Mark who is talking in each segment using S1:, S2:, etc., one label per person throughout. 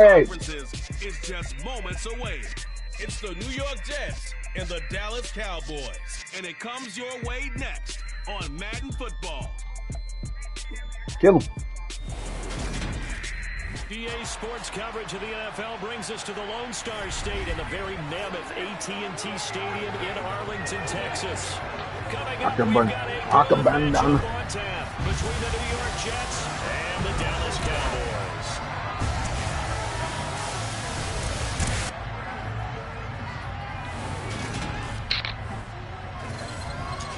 S1: conferences is just moments away. It's the New York Jets and the Dallas Cowboys, and it comes your way next on Madden Football.
S2: Kill him.
S3: EA Sports coverage of the NFL brings us to the Lone Star State in the very mammoth AT&T Stadium in Arlington, Texas. Coming up, we've got a matchup on tap between the New York Jets and the Dallas Cowboys.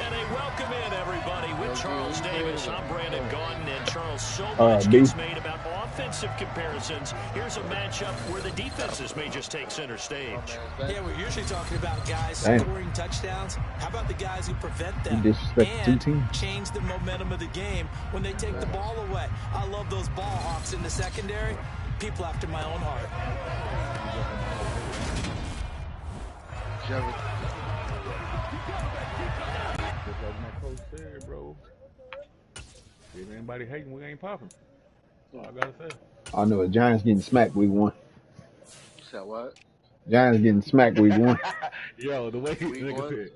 S3: And a welcome in, everybody, with Charles Davis. I'm Brandon Gaudin, and Charles, so much gets made about offensive comparisons. Here's a matchup where the defenses may just take center stage.
S4: Yeah, we're usually talking about guys scoring touchdowns. How about the guys who prevent them
S2: and
S4: change the momentum of the game when they take the ball away? I love those ball hawks in the secondary. People after my own heart.
S5: Just like my coach said, bro. If anybody hating, we ain't popping. That's all I gotta say.
S2: I know the Giants getting smacked week 1.
S6: Said what?
S2: Giants getting smacked week 1.
S5: Yo, the way these niggas said.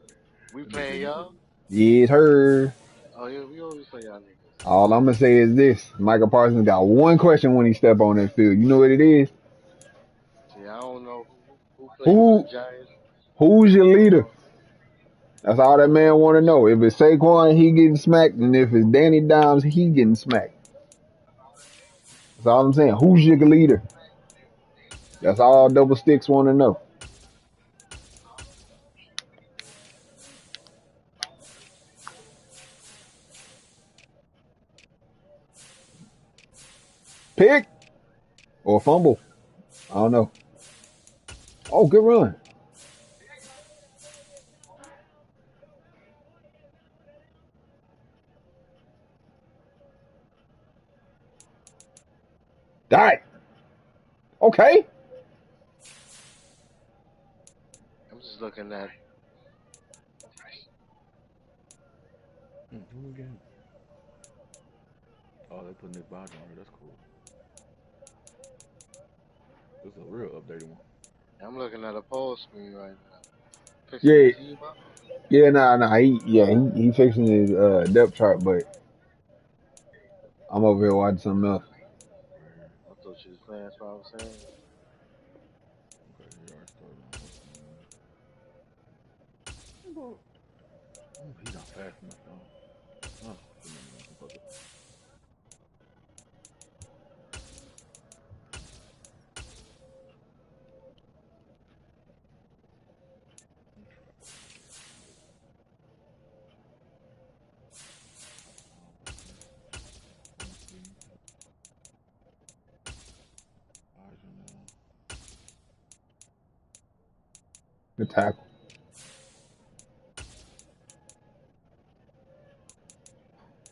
S6: We playing y'all?
S2: Yes, her.
S6: Oh yeah, we always play y'all niggas.
S2: All I'm gonna say is this: Michael Parsons got one question when he step on that field. You know what it is?
S6: See, I don't know who plays for the Giants.
S2: Who's your leader? That's all that man want to know. If it's Saquon, he getting smacked, and if it's Danny Dimes, he getting smacked. That's all I'm saying. Who's your leader? That's all Double Sticks want to know. Pick or fumble? I don't know. Oh, good run. Die. Okay.
S6: I'm just looking at.
S5: Who again? Oh, they put Nick Bodger on here. That's cool. This is a real updated one.
S6: I'm looking at a poll screen right now.
S2: Nah. He fixing his depth chart, but I'm over here watching something else.
S6: I thought you was playing. That's what I was saying.
S5: Okay, he already started on. Oh, he's not fast enough, though. Oh,
S2: Good tackle.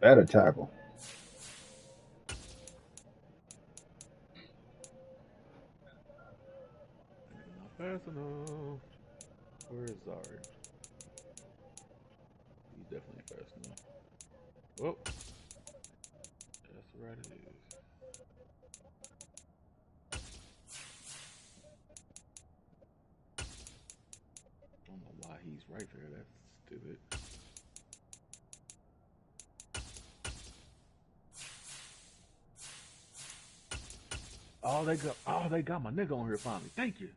S2: Better tackle.
S5: Not fast enough. Where is Zari? He's definitely fast enough. Oh. That's right it is. I don't know why he's right there. That's stupid. Oh, they got my nigga on here finally. Thank you.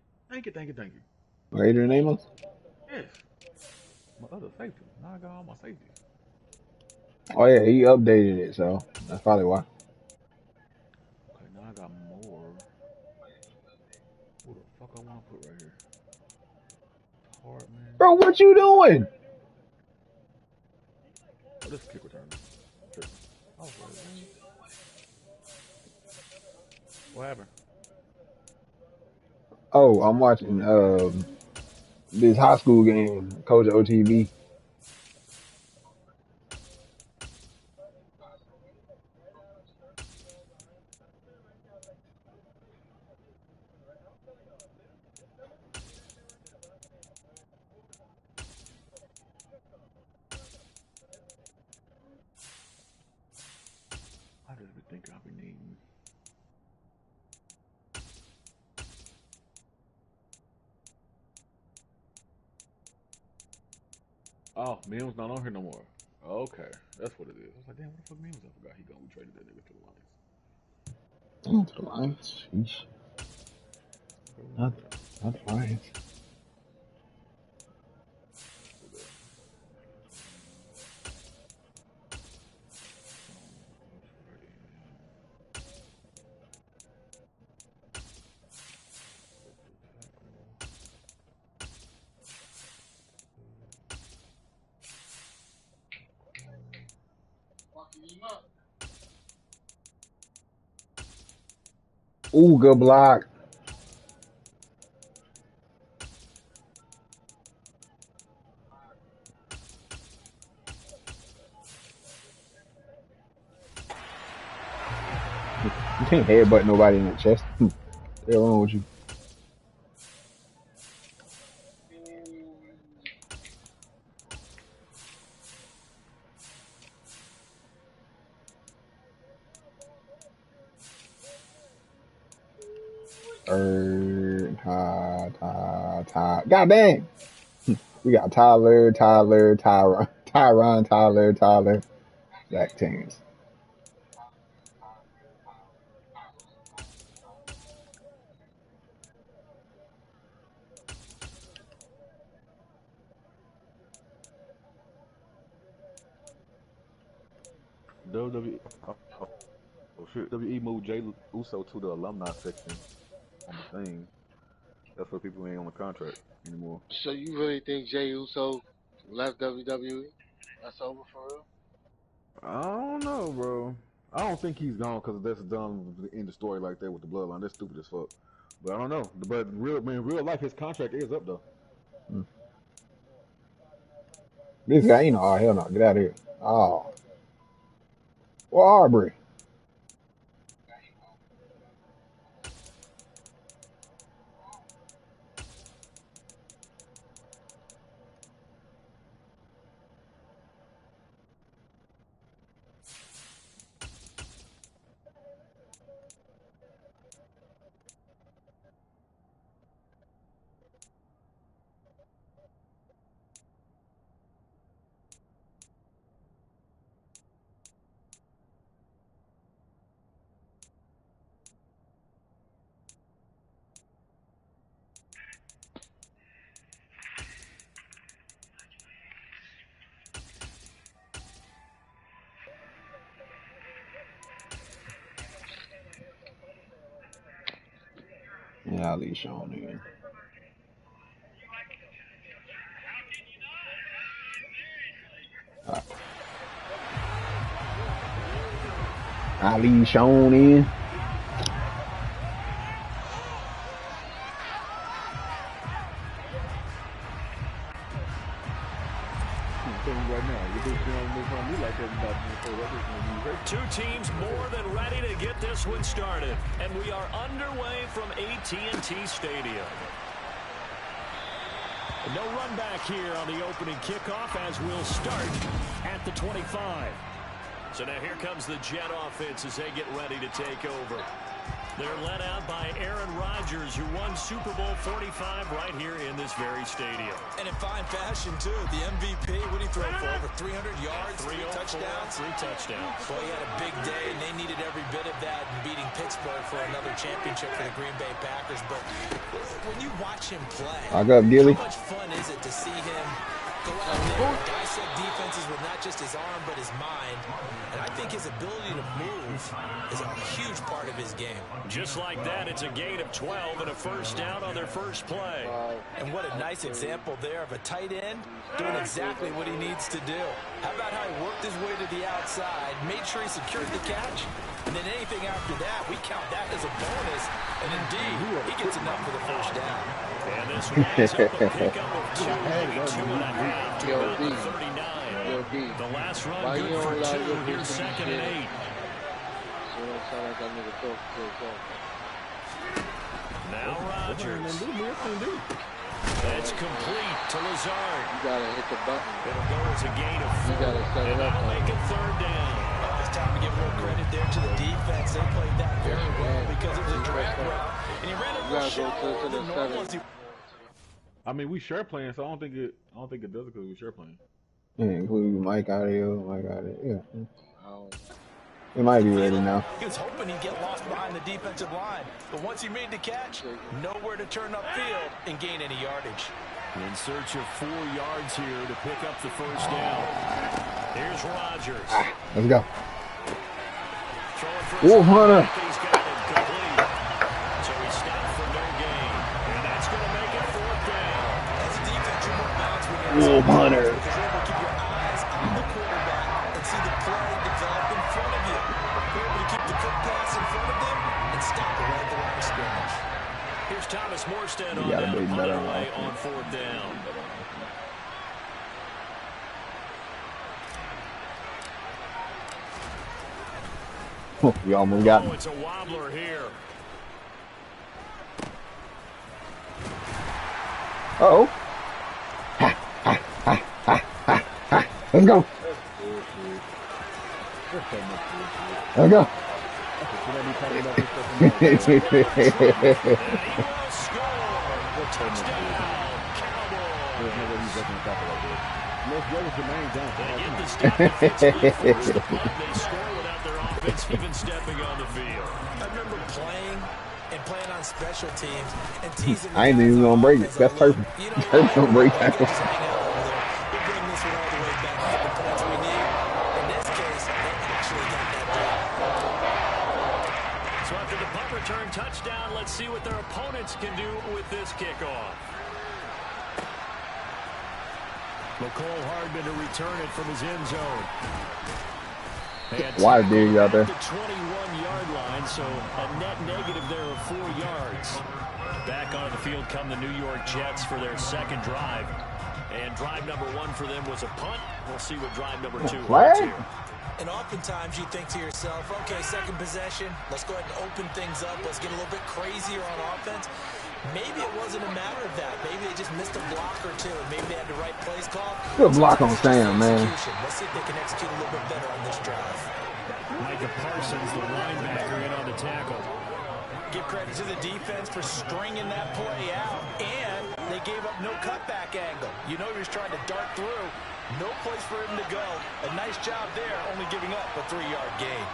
S2: Adrian Amos?
S5: Yes. My other safety. Now I got all my safeties.
S2: Oh yeah, he updated it, so that's probably why.
S5: Okay, now I got more. Who the fuck I want to put right here? Hardman.
S2: Bro, what you doing?
S5: Oh, this is kick return. Oh, what happened?
S2: Oh, I'm watching this high school game, Coach OTB.
S5: I just be thinking I'll be needing. Oh, Mims not on here no more. Okay, that's what it is. I was like, damn, what the fuck Mims? I forgot he gone. We traded that nigga to the Lions.
S2: Damn, to the Lions. Sheesh. Not the Lions. Ooh, good block. You can't headbutt nobody in the chest. What's wrong with you? God dang. We got Tyron, Zach Chance.
S5: WWE. Oh shit. WWE moved Jay Uso to the alumni section on the thing. That's for people who ain't on the contract anymore.
S6: So you really think Jey Uso left WWE? That's over for real?
S5: I don't know, bro. I don't think he's gone because that's done in the story like that with the bloodline. That's stupid as fuck. But I don't know. But real life, his contract is up though.
S2: This guy, you know, oh hell no, get out of here. Oh. Well, Aubrey. Yeah, Ali Shawn in. Ali Shawn in.
S3: Two teams more than ready to get this one started, and we are underway from AT&T Stadium. No run back here on the opening kickoff as we'll start at the 25. So now here comes the Jet offense as they get ready to take over. They're led out by Aaron Rodgers, who won Super Bowl 45 right here in this very stadium.
S4: And in fine fashion, too. The MVP, what did he throw for? Over 300 yards, 3 touchdowns?
S3: 3 touchdowns.
S4: Well, he had a big day, and they needed every bit of that in beating Pittsburgh for another championship for the Green Bay Packers. But when you watch him play,
S2: I got Gilly.
S4: how much fun is it to see him go out there and dissect defenses with not just his arm, but his mind? And I think his ability to move is a huge part of his game.
S3: Just like that, it's a gain of 12 and a first down on their first play.
S4: And what a nice example there of a tight end doing exactly what he needs to do. How about how he worked his way to the outside, made sure he secured the catch, and then anything after that, we count that as a bonus. And indeed, he gets enough for the first down.
S3: And this winds up a pickup of 2, maybe 2.5 to about the 39. The last run good for 2. Here's 2nd and 8. Now Rodgers. That's complete to Lazard.
S6: You gotta hit the button.
S3: It'll go as a gain of 4.
S6: You gotta set it up.
S3: That'll make it 3rd down.
S4: It's time to give a little credit there to the defense. They played that very well because it was a drag route. And he ran a little shallower than normal.
S5: I mean, we share playing, so I don't think it does it because we share playing.
S2: including Mike out here, Mike out here. Yeah,
S6: Um,
S2: it might be ready now.
S4: He was hoping he'd get lost behind the defensive line, but once he made the catch, nowhere to turn upfield and gain any yardage.
S3: In search of 4 yards here to pick up the first down. Here's Rodgers.
S2: Let's go.
S3: Wolf
S2: Hunter.
S3: He's got it complete. So he stopped for no gain. And that's going to make it 4th down.
S4: As a defense, you're more balanced when you're
S2: Wolf Hunter.
S4: because you're able to keep your eyes on the quarterback and see the play develop in front of you. You're able to keep the quick pass in front of them and stop it right at the line of scrimmage.
S3: Here's Thomas Morstead on
S2: gotta
S3: down
S2: be
S3: to punt
S2: better
S3: it away
S2: on
S3: on 4th down.
S2: We almost got
S3: Oh,
S2: him.
S3: it's a wobbler here.
S2: Uh-oh. Let's go. Let's go.
S3: And he will score. Touchdown, Cowboys. They get the stop. It fits good first, but they score without their offense even stepping on the field.
S4: I remember playing on special teams and teasing.
S2: I ain't even gonna break it. That's perfect. That's gonna break that.
S4: We bring this one all the way back to the points we need. In this case, they actually got that done.
S3: So after the punt return touchdown, let's see what their opponents can do with this kickoff. McCole Hardman to return it from his end zone.
S2: Why dig out there?
S3: The 21-yard line, so a net negative there of 4 yards. Back on the field come the New York Jets for their second drive. And drive number 1 for them was a punt. We'll see what drive number 2 holds here.
S4: And oftentimes you think to yourself, okay, second possession, let's go ahead and open things up. Let's get a little bit crazier on offense. Maybe it wasn't a matter of that. Maybe they just missed a block or two, and maybe they had the right plays call.
S2: Good block on Sam, man.
S4: Let's see if they can execute a little bit better on this drive.
S3: Micah Parsons, the linebacker, in on the tackle.
S4: Give credit to the defense for stringing that play out, and they gave up no cutback angle. You know he was trying to dart through. No place for him to go. A nice job there, only giving up a 3-yard gain.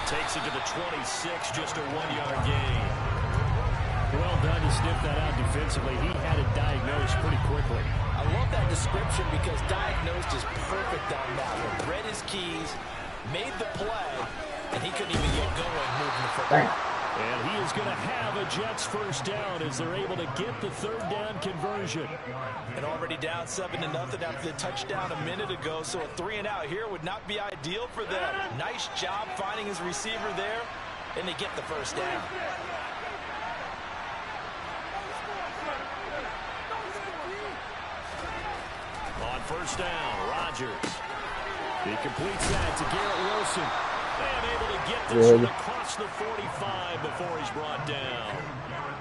S3: Takes it to the 26, just a 1-yard gain. Well done to sniff that out defensively. He had it diagnosed pretty quickly.
S4: I love that description because diagnosed is perfect on that one. Read his keys, made the play, and he couldn't even get going moving the football.
S3: And he is going to have a Jets first down as they're able to get the 3rd down conversion.
S4: And already down 7-0 after the touchdown a minute ago, so a 3-and-out here would not be ideal for them. Nice job finding his receiver there, and they get the first down.
S3: On first down, Rodgers. He completes that to Garrett Wilson. And able to get this one across the 45 before he's brought down.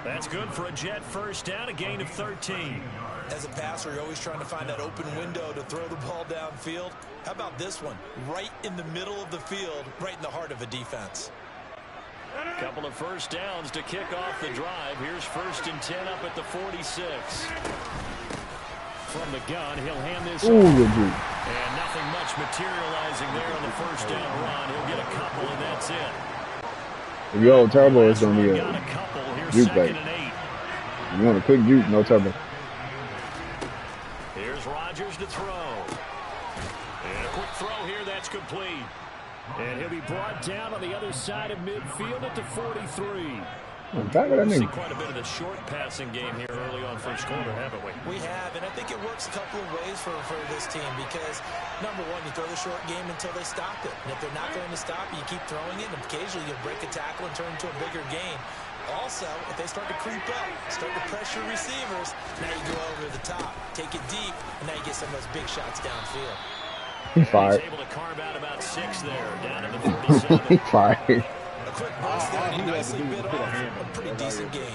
S3: That's good for a Jet first down, a gain of 13.
S4: As a passer, you're always trying to find that open window to throw the ball downfield. How about this one? Right in the middle of the field, right in the heart of a defense.
S3: Couple of first downs to kick off the drive. Here's 1st and 10 up at the 46. From the gun, he'll hand this
S2: Ooh,
S3: off.
S2: good juke.
S3: And nothing much materializing there on the first down run. He'll get a couple, and that's it.
S2: If you hold turbo, it's going to be
S3: Got a
S2: a
S3: couple. Here's
S2: juke
S3: 2nd
S2: bait.
S3: and 8.
S2: You want a quick juke, no turbo.
S3: Here's Rodgers to throw. And a quick throw here, that's complete. And he'll be brought down on the other side of midfield at the 43.
S2: I'm tired of that
S3: We've seen
S2: nigga.
S3: quite a bit of the short passing game here early on first quarter, haven't we?
S4: We have, and I think it works a couple of ways for this team because, number one, you throw the short game until they stop it. And if they're not going to stop it, you keep throwing it, and occasionally you'll break a tackle and turn it into a bigger gain. Also, if they start to creep up, start to pressure receivers, now you go over the top, take it deep, and now you get some of those big shots downfield.
S2: He fired.
S3: He's able to carve out about 6 there, down to the 37.
S2: He fired.
S4: A quick burst there, and he nicely bit off a pretty decent gain.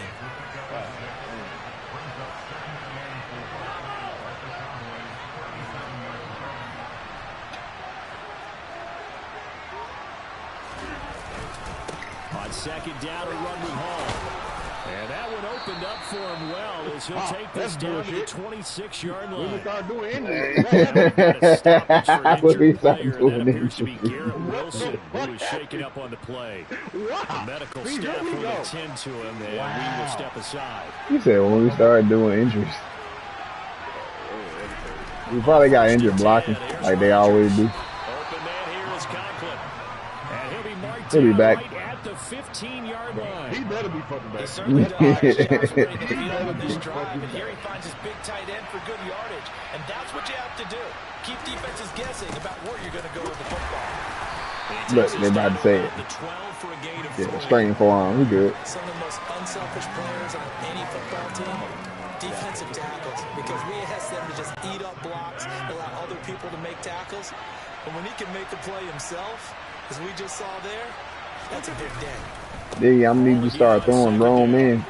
S3: second down and run with Hall. And that one opened up for him well as he'll take this down to the 26-yard line.
S5: We start doing
S3: Appears to be Garrett Wilson who is shaken up on the play. The medical staff will attend to him, and we will step aside.
S2: You said when we started doing injuries. We probably got injured blocking like they always do.
S3: Open man here is Conklin. And he'll be marked
S2: He'll be back.
S3: right at the 15-yard line.
S5: He better be fucking back.
S4: He certainly does. John's ready to beat on this drive, and here he finds his big tight end for good yardage. And that's what you have to do. Keep defenses guessing about where you're going to go with the football.
S2: Look, they're about to say it. Yeah, straight forearm. We good.
S4: Some of the most unselfish players on any football team, defensive tackles, because we ask them to just eat up blocks, allow other people to make tackles. But when he can make the play himself, as we just saw there, that's a big day.
S2: Yeah, I'm gonna need to start throwing Rome in.
S3: And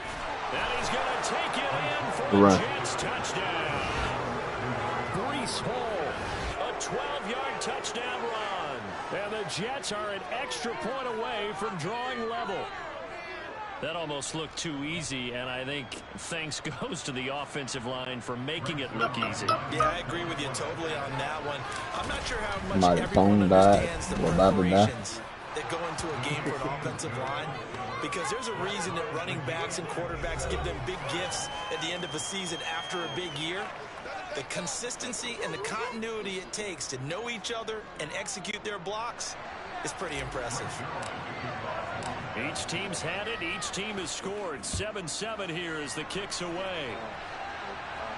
S3: he's going to take it in for
S2: the
S3: run. Jets touchdown. Breece Hall, a 12-yard touchdown run. And the Jets are an extra point away from drawing level. That almost looked too easy, and I think thanks goes to the offensive line for making it look easy.
S4: Yeah, I agree with you totally on that one. I'm not sure how much
S2: My
S4: everyone
S2: phone died.
S4: understands the
S2: We're about to die.
S4: preparations that go into a game for an offensive line, because there's a reason that running backs and quarterbacks give them big gifts at the end of a season after a big year. The consistency and the continuity it takes to know each other and execute their blocks is pretty impressive.
S3: Each team's had it. Each team has scored. 7-7 here as the kick's away.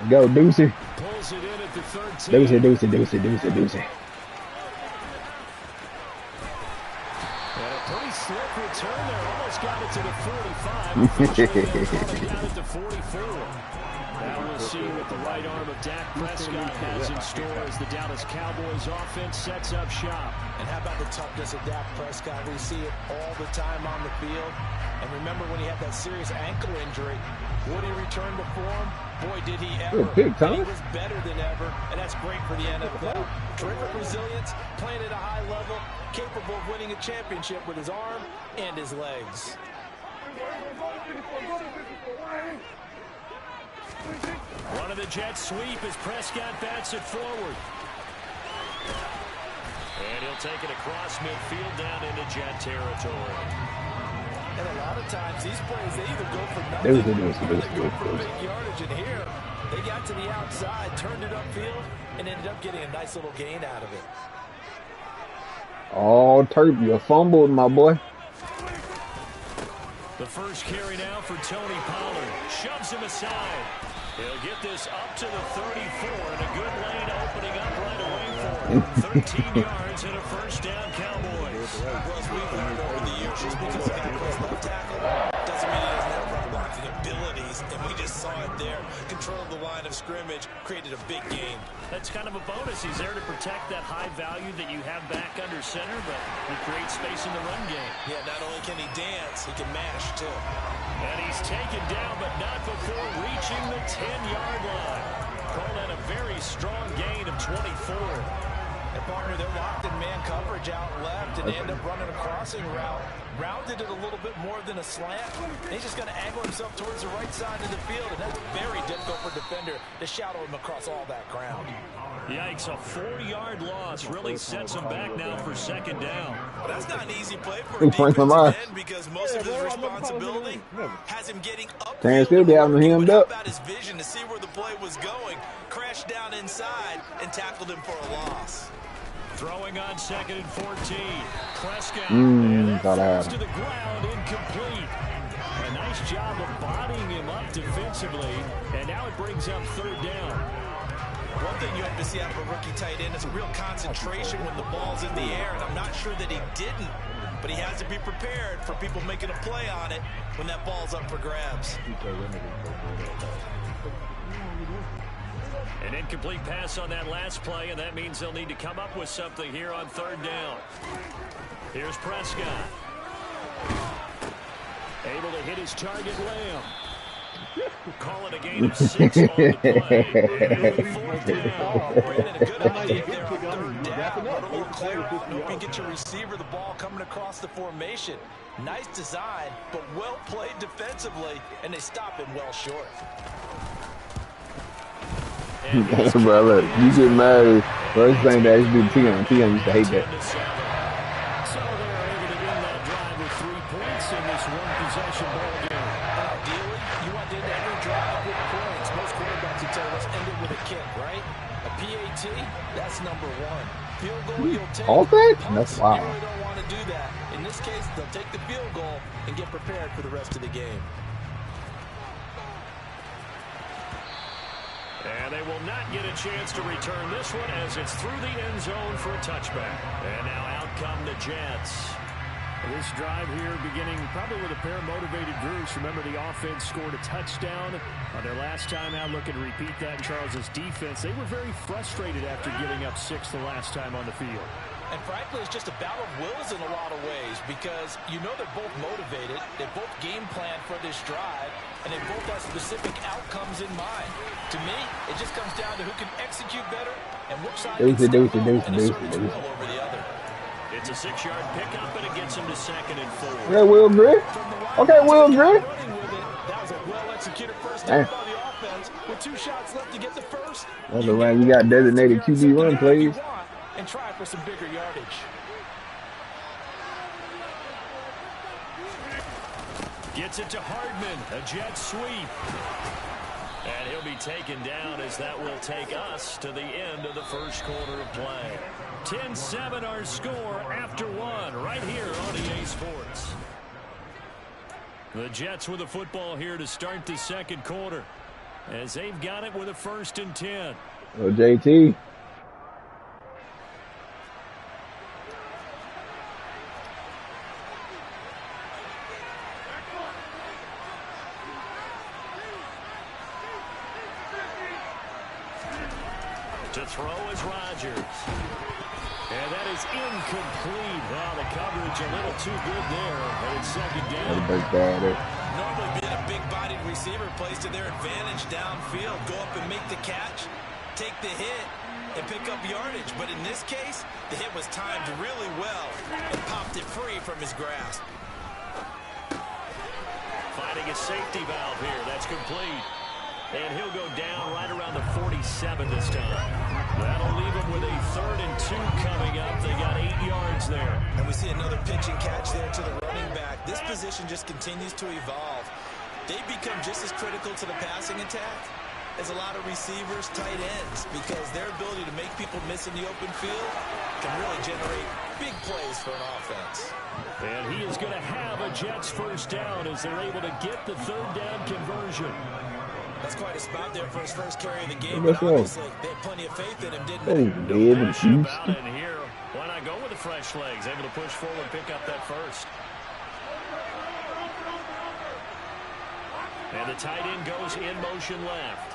S2: Go, Deucey.
S3: Pulls it in at the 13.
S2: Deucey.
S3: And a pretty slick return there. Almost got it to the 45. Got it to 44. Now we'll see what the right arm of Dak Prescott has in store as the Dallas Cowboys offense sets up shop.
S4: And how about the toughness of Dak Prescott? We see it all the time on the field. And remember when he had that serious ankle injury, would he return to form? Boy, did he ever.
S2: Good pick,
S4: He was better than ever, and that's great for the NFL. Terrific resilience, playing at a high level, capable of winning a championship with his arm and his legs.
S3: One of the Jets sweep as Prescott bats it forward. And he'll take it across midfield down into Jet territory.
S4: And a lot of times these plays, they either go for nothing or they go for big yardage. And here, they got to the outside, turned it upfield, and ended up getting a nice little gain out of it.
S2: Oh, Turp, you fumbled, my boy.
S3: The first carry now for Tony Pollard. Shoves him aside. He'll get this up to the 34, and a good lane opening up right away for him. 13 yards and a first down, Cowboys.
S4: Well, as we've learned over the years, just because a guy plays left tackle doesn't mean he doesn't have run blocking abilities, and we just saw it there. Controlled the line of scrimmage, created a big game.
S3: That's kind of a bonus. He's there to protect that high value that you have back under center, but he creates space in the run game.
S4: Yeah, not only can he dance, he can mash, too.
S3: And he's taken down, but not before reaching the 10-yard line. Called that a very strong gain of 24.
S4: And partner, they're locked in man coverage out left, and they end up running a crossing route. Rounded it a little bit more than a slant. And he's just going to angle himself towards the right side of the field, and that's very difficult for a defender to shadow him across all that ground.
S3: Yikes, a 4-yard loss really sets him back now for second down.
S4: But that's not an easy play for a defensive end because most of his responsibility has him getting up.
S2: Can't still be having him hemmed up.
S4: About his vision to see where the play was going, crashed down inside, and tackled him for a loss.
S3: Throwing on 2nd and 14. Prescott.
S2: Thought I had
S3: To
S2: him.
S3: the ground, incomplete. A nice job of bodying him up defensively, and now it brings up 3rd down.
S4: One thing you have to see out of a rookie tight end is a real concentration when the ball's in the air, and I'm not sure that he didn't, but he has to be prepared for people making a play on it when that ball's up for grabs.
S3: An incomplete pass on that last play, and that means they'll need to come up with something here on 3rd down. Here's Prescott. Able to hit his target, Lamb. Call it a gain of 6 on the play.
S4: Fourth down. Brandon, a good idea there on third down. Run a little clear out and hope you get your receiver the ball coming across the formation. Nice design, but well played defensively, and they stop him well short.
S2: Bro, look, you get mad. First thing that used to do Tion. Tion used to hate that.
S3: So they're able to end that drive with 3 points in this one-possession ball game.
S4: Ideally, you want to end every drive with points. Most quarterbacks would tell us end it with a kick, right? A PAT, that's number 1. Field goal, you'll take.
S2: All that?
S4: Punts,
S2: That's wild.
S4: you really don't want to do that. In this case, they'll take the field goal and get prepared for the rest of the game.
S3: And they will not get a chance to return this one as it's through the end zone for a touchback. And now out come the Jets. This drive here beginning probably with a pair of motivated groups. Remember, the offense scored a touchdown on their last time out. Looking to repeat that in Charles' defense. They were very frustrated after giving up 6 the last time on the field.
S4: And frankly, it's just a battle of wills in a lot of ways because you know they're both motivated, they both game plan for this drive, and they both have specific outcomes in mind. To me, it just comes down to who can execute better and which side can step up and assert its will over the other.
S3: It's a 6-yard pickup, and it gets him to 2nd and 4.
S2: Yeah, Will Griff. Okay, Will Griff.
S4: That was a well-executed first down by the offense with 2 shots left to get the first.
S2: That's the way you got designated QB run plays.
S4: And try for some bigger yardage.
S3: Gets it to Hardman, a jet sweep. And he'll be taken down as that will take us to the end of the first quarter of play. 10-7 our score after 1 right here on EA Sports. The Jets with the football here to start the second quarter as they've got it with a 1st and 10.
S2: Oh, JT.
S3: To throw is Rodgers. And that is incomplete. Well, the coverage a little too good there. And it's 2nd down.
S4: Normally being a big-bodied receiver plays to their advantage downfield. Go up and make the catch, take the hit, and pick up yardage. But in this case, the hit was timed really well and popped it free from his grasp.
S3: Finding a safety valve here. That's complete. And he'll go down right around the 47 this time. That'll leave him with a 3rd and 2 coming up. They got 8 yards there.
S4: And we see another pitch and catch there to the running back. This position just continues to evolve. They become just as critical to the passing attack as a lot of receivers, tight ends, because their ability to make people miss in the open field can really generate big plays for an offense.
S3: And he is going to have a Jets 1st down as they're able to get the 3rd down conversion.
S4: That's quite a spot there for his first carry of the game. But obviously, they had plenty of faith in him, didn't they?
S3: About in here. Why not go with the fresh legs? Able to push forward, pick up that 1st. And the tight end goes in motion left.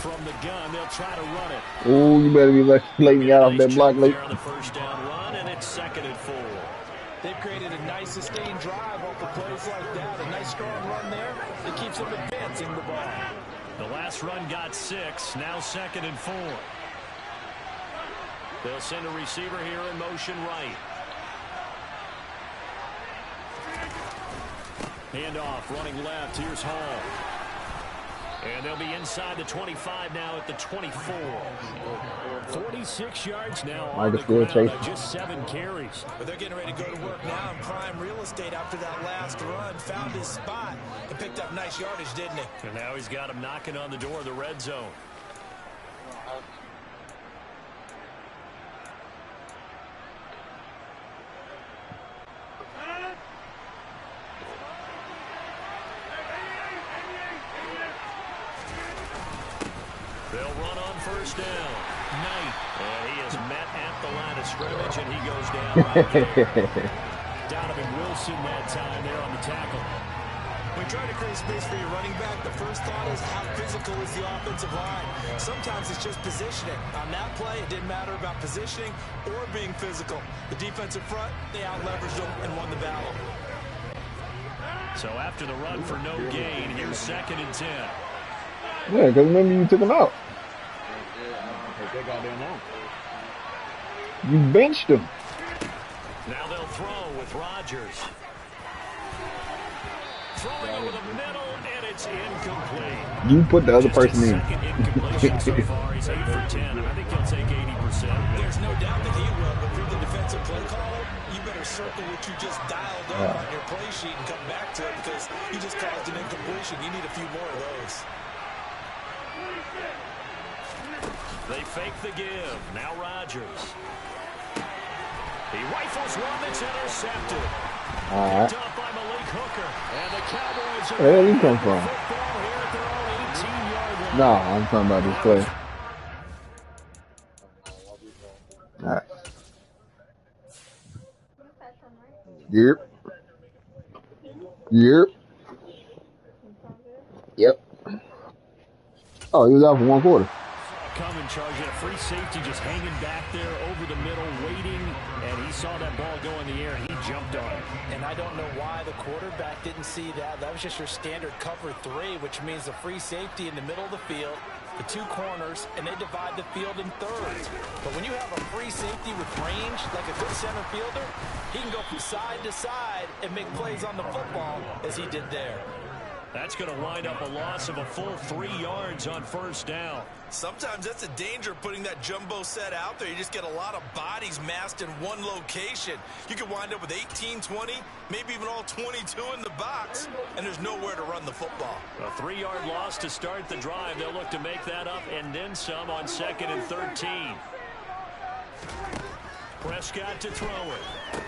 S3: From the gun, they'll try to run it.
S2: Oh, you better be letting out off that block late.
S3: On the 1st down run, and it's 2nd and 4.
S4: They've created a nice sustained drive off of plays like that. A nice strong run there that keeps them advancing the ball.
S3: The last run got 6. Now 2nd and 4. They'll send a receiver here in motion right. Handoff running left. Here's Hall. And they'll be inside the 25 now at the 24. 46 yards now on the ground on just 7 carries.
S4: But they're getting ready to go to work now in prime real estate after that last run. Found his spot and picked up nice yardage, didn't he?
S3: And now he's got him knocking on the door of the red zone. They'll run on 1st down. Knight. And he is met at the line of scrimmage, and he goes down right there. Donovan Wilson that time there on the tackle.
S4: When you're trying to create space for your running back, the first thought is how physical is the offensive line. Sometimes it's just positioning. On that play, it didn't matter about positioning or being physical. The defensive front, they out-leveraged them and won the battle.
S3: So after the run for no gain, here's 2nd and 10.
S2: Yeah, because remember you took him out. You benched him.
S3: Now they'll throw with Rodgers. Throwing over the middle, and it's incomplete.
S2: You put the other person in.
S3: Second incompletion so far. He's 8 for 10, and I think he'll take 80%.
S4: There's no doubt that he will, but if you're the defensive play caller, you better circle what you just dialed up on your play sheet and come back to it because you just caused an incompletion. You need a few more of those.
S3: They fake the give. Now Rodgers. He rifles one that's intercepted.
S2: All right.
S3: Picked up by Malik Hooker. And the Cowboys are
S2: Where did he come from?
S3: football here at their own 18-yard line.
S2: No, I'm talking about this play. All right. Yep. Yep. Yep. Oh, he was out for 1 quarter.
S3: Come and charge that free safety just hanging back there over the middle, waiting, and he saw that ball go in the air, and he jumped on it.
S4: And I don't know why the quarterback didn't see that. That was just your standard cover 3, which means the free safety in the middle of the field, the 2 corners, and they divide the field in thirds. But when you have a free safety with range, like a good center fielder, he can go from side to side and make plays on the football as he did there.
S3: That's going to wind up a loss of a full 3 yards on 1st down.
S4: Sometimes that's a danger of putting that jumbo set out there. You just get a lot of bodies massed in one location. You could wind up with 18, 20, maybe even all 22 in the box, and there's nowhere to run the football.
S3: A 3-yard loss to start the drive. They'll look to make that up and then some on 2nd and 13. Prescott to throw it.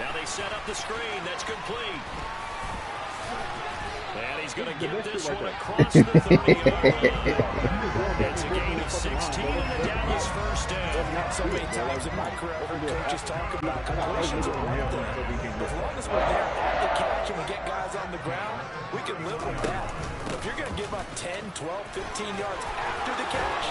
S3: Now they set up the screen. That's complete. And he's going to get this one across the 30-yard line. It's a gain of 16 and the Dallas 1st down.
S4: So many times in my career, I've heard coaches talk about completions are one thing. As long as we're there at the catch and we get guys on the ground, we can live with that. But if you're going to give up 10, 12, 15 yards after the catch,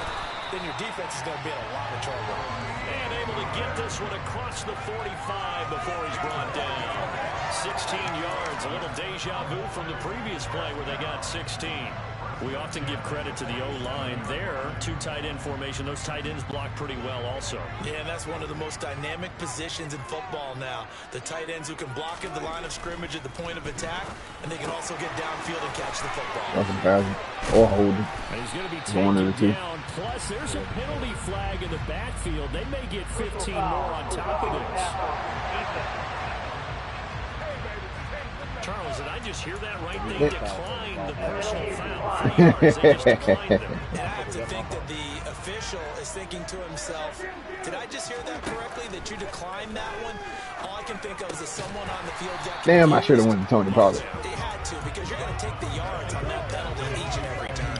S4: then your defense is going to be in a lot of trouble.
S3: And able to get this one across the 45 before he's brought down. 16 yards, a little deja vu from the previous play where they got 16. We often give credit to the O-line there. 2 tight end formation. Those tight ends block pretty well also.
S4: Yeah, and that's one of the most dynamic positions in football now. The tight ends who can block at the line of scrimmage at the point of attack, and they can also get downfield and catch the football.
S2: That's a pass or hold it.
S3: And he's going to be taken down. Plus, there's a penalty flag in the backfield. They may get 15 more on top of this. Charles, did I just hear that right? They declined the personal foul. 3 yards, they just declined it.
S4: And I have to think that the official is thinking to himself, did I just hear that correctly, that you declined that one? All I can think of is that someone on the field got confused.
S2: Damn, I should have went to Tony Pollard.
S4: They had to, because you're going to take the yards on that penalty each and every time.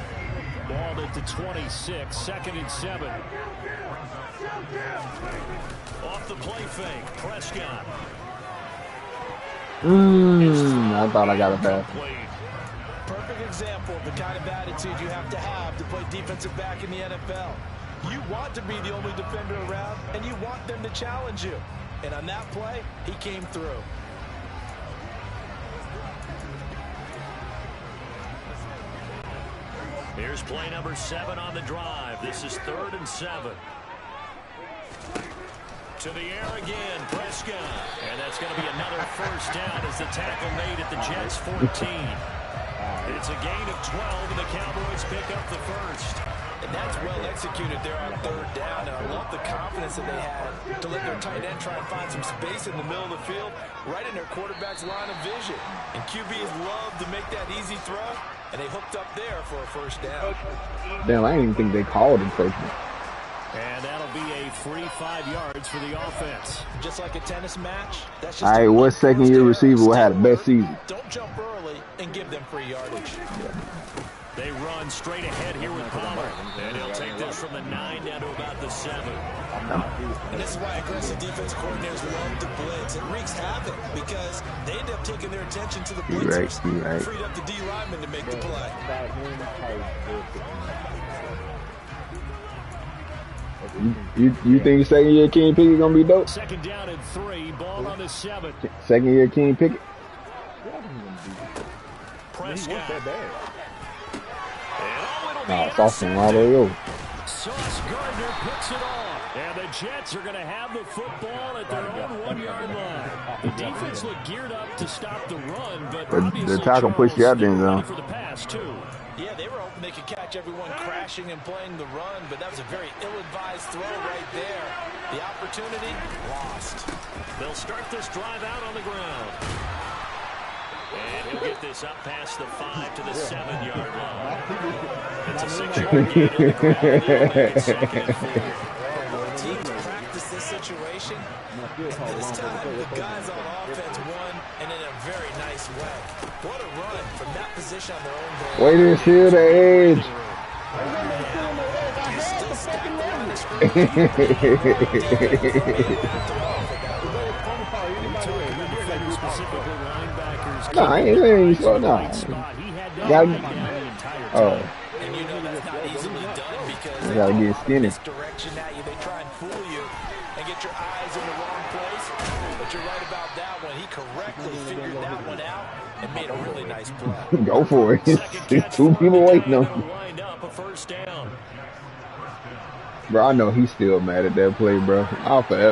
S3: Balled at the 26, 2nd and 7. Off the play fake, Prescott.
S2: I thought I got a pass.
S4: Perfect example of the kind of attitude you have to play defensive back in the NFL. You want to be the only defender around, and you want them to challenge you. And on that play, he came through.
S3: Here's play number 7 on the drive. This is 3rd and 7. To the air again, Prescott. And that's going to be another 1st down as the tackle made at the Jets' 14. It's a gain of 12, and the Cowboys pick up the 1st.
S4: And that's well executed there on 3rd down. And I love the confidence that they had to let their tight end try and find some space in the middle of the field, right in their quarterback's line of vision. And QBs love to make that easy throw, and they hooked up there for a 1st down.
S2: Damn, I didn't even think they called encroachment.
S3: And that'll be a free 5 yards for the offense.
S4: Just like a tennis match. That's just
S2: all right, what second-year receiver had the best season?
S4: Don't jump early and give them free yardage.
S3: They run straight ahead here with Pollard. And he'll take this from the 9 down to about the 7.
S4: And this is why aggressive defense coordinators love to blitz. It wreaks havoc because they end up taking their attention to the blitzers.
S2: Right.
S4: Freed up the D lineman to make the play.
S2: You think second-year Kenny Pickett gonna be dope?
S3: 2nd down and 3, ball on the 7.
S2: Second-year Kenny Pickett.
S3: Prescott.
S5: That bad.
S2: Nah, soft one all the way over.
S3: Sauce Gardner picks it off. And the Jets are going to have the football at their own 1-yard line. The defense looked geared up to stop the run, but
S2: The tackle pushed you out there, though.
S3: for the pass, too.
S4: Yeah, they were hoping they could catch everyone crashing and playing the run, but that was a very ill-advised throw right there. The opportunity lost.
S3: They'll start this drive out on the ground. And he'll get this up past the 5 to the 7-yard line. It's a 6-yard gain on the ground. They'll make it 2nd and 4.
S4: Teams practice this situation. This time, the guys on offense won, and in a very nice way. What a run from that position on their own goal.
S2: Wait to see the edge.
S4: Still stacked on the
S3: Specifically, linebackers.
S2: Nah, I ain't letting you slow down.
S3: He had that
S2: Gotta-
S3: the entire time.
S2: Oh,
S4: And you know that's not easily done because
S2: you gotta get skinny.
S4: misdirection at you. They try and fool you and get your eyes in the wrong place. But you're right about that one. He correctly figured that one out and made a really nice play.
S2: Go for it. There's 2 people waiting on you.
S3: Wind up a first down.
S2: Bro, I know he's still mad at that play, bro.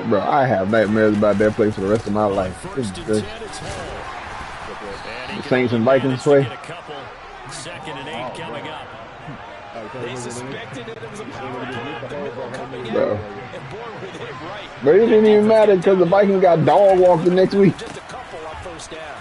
S2: Bro, I have nightmares about that play for the rest of my life.
S3: First and 10, it's Hall. And he
S2: The Saints and
S3: can
S2: Vikings
S3: manage to
S2: play.
S3: get a couple. 2nd and 8 coming up.
S4: They suspected it was a power play up the middle coming
S2: Bro.
S4: in. And boy, were they right.
S2: But it didn't even matter because the Vikings got dog walked the next week.
S4: Just a couple on first down.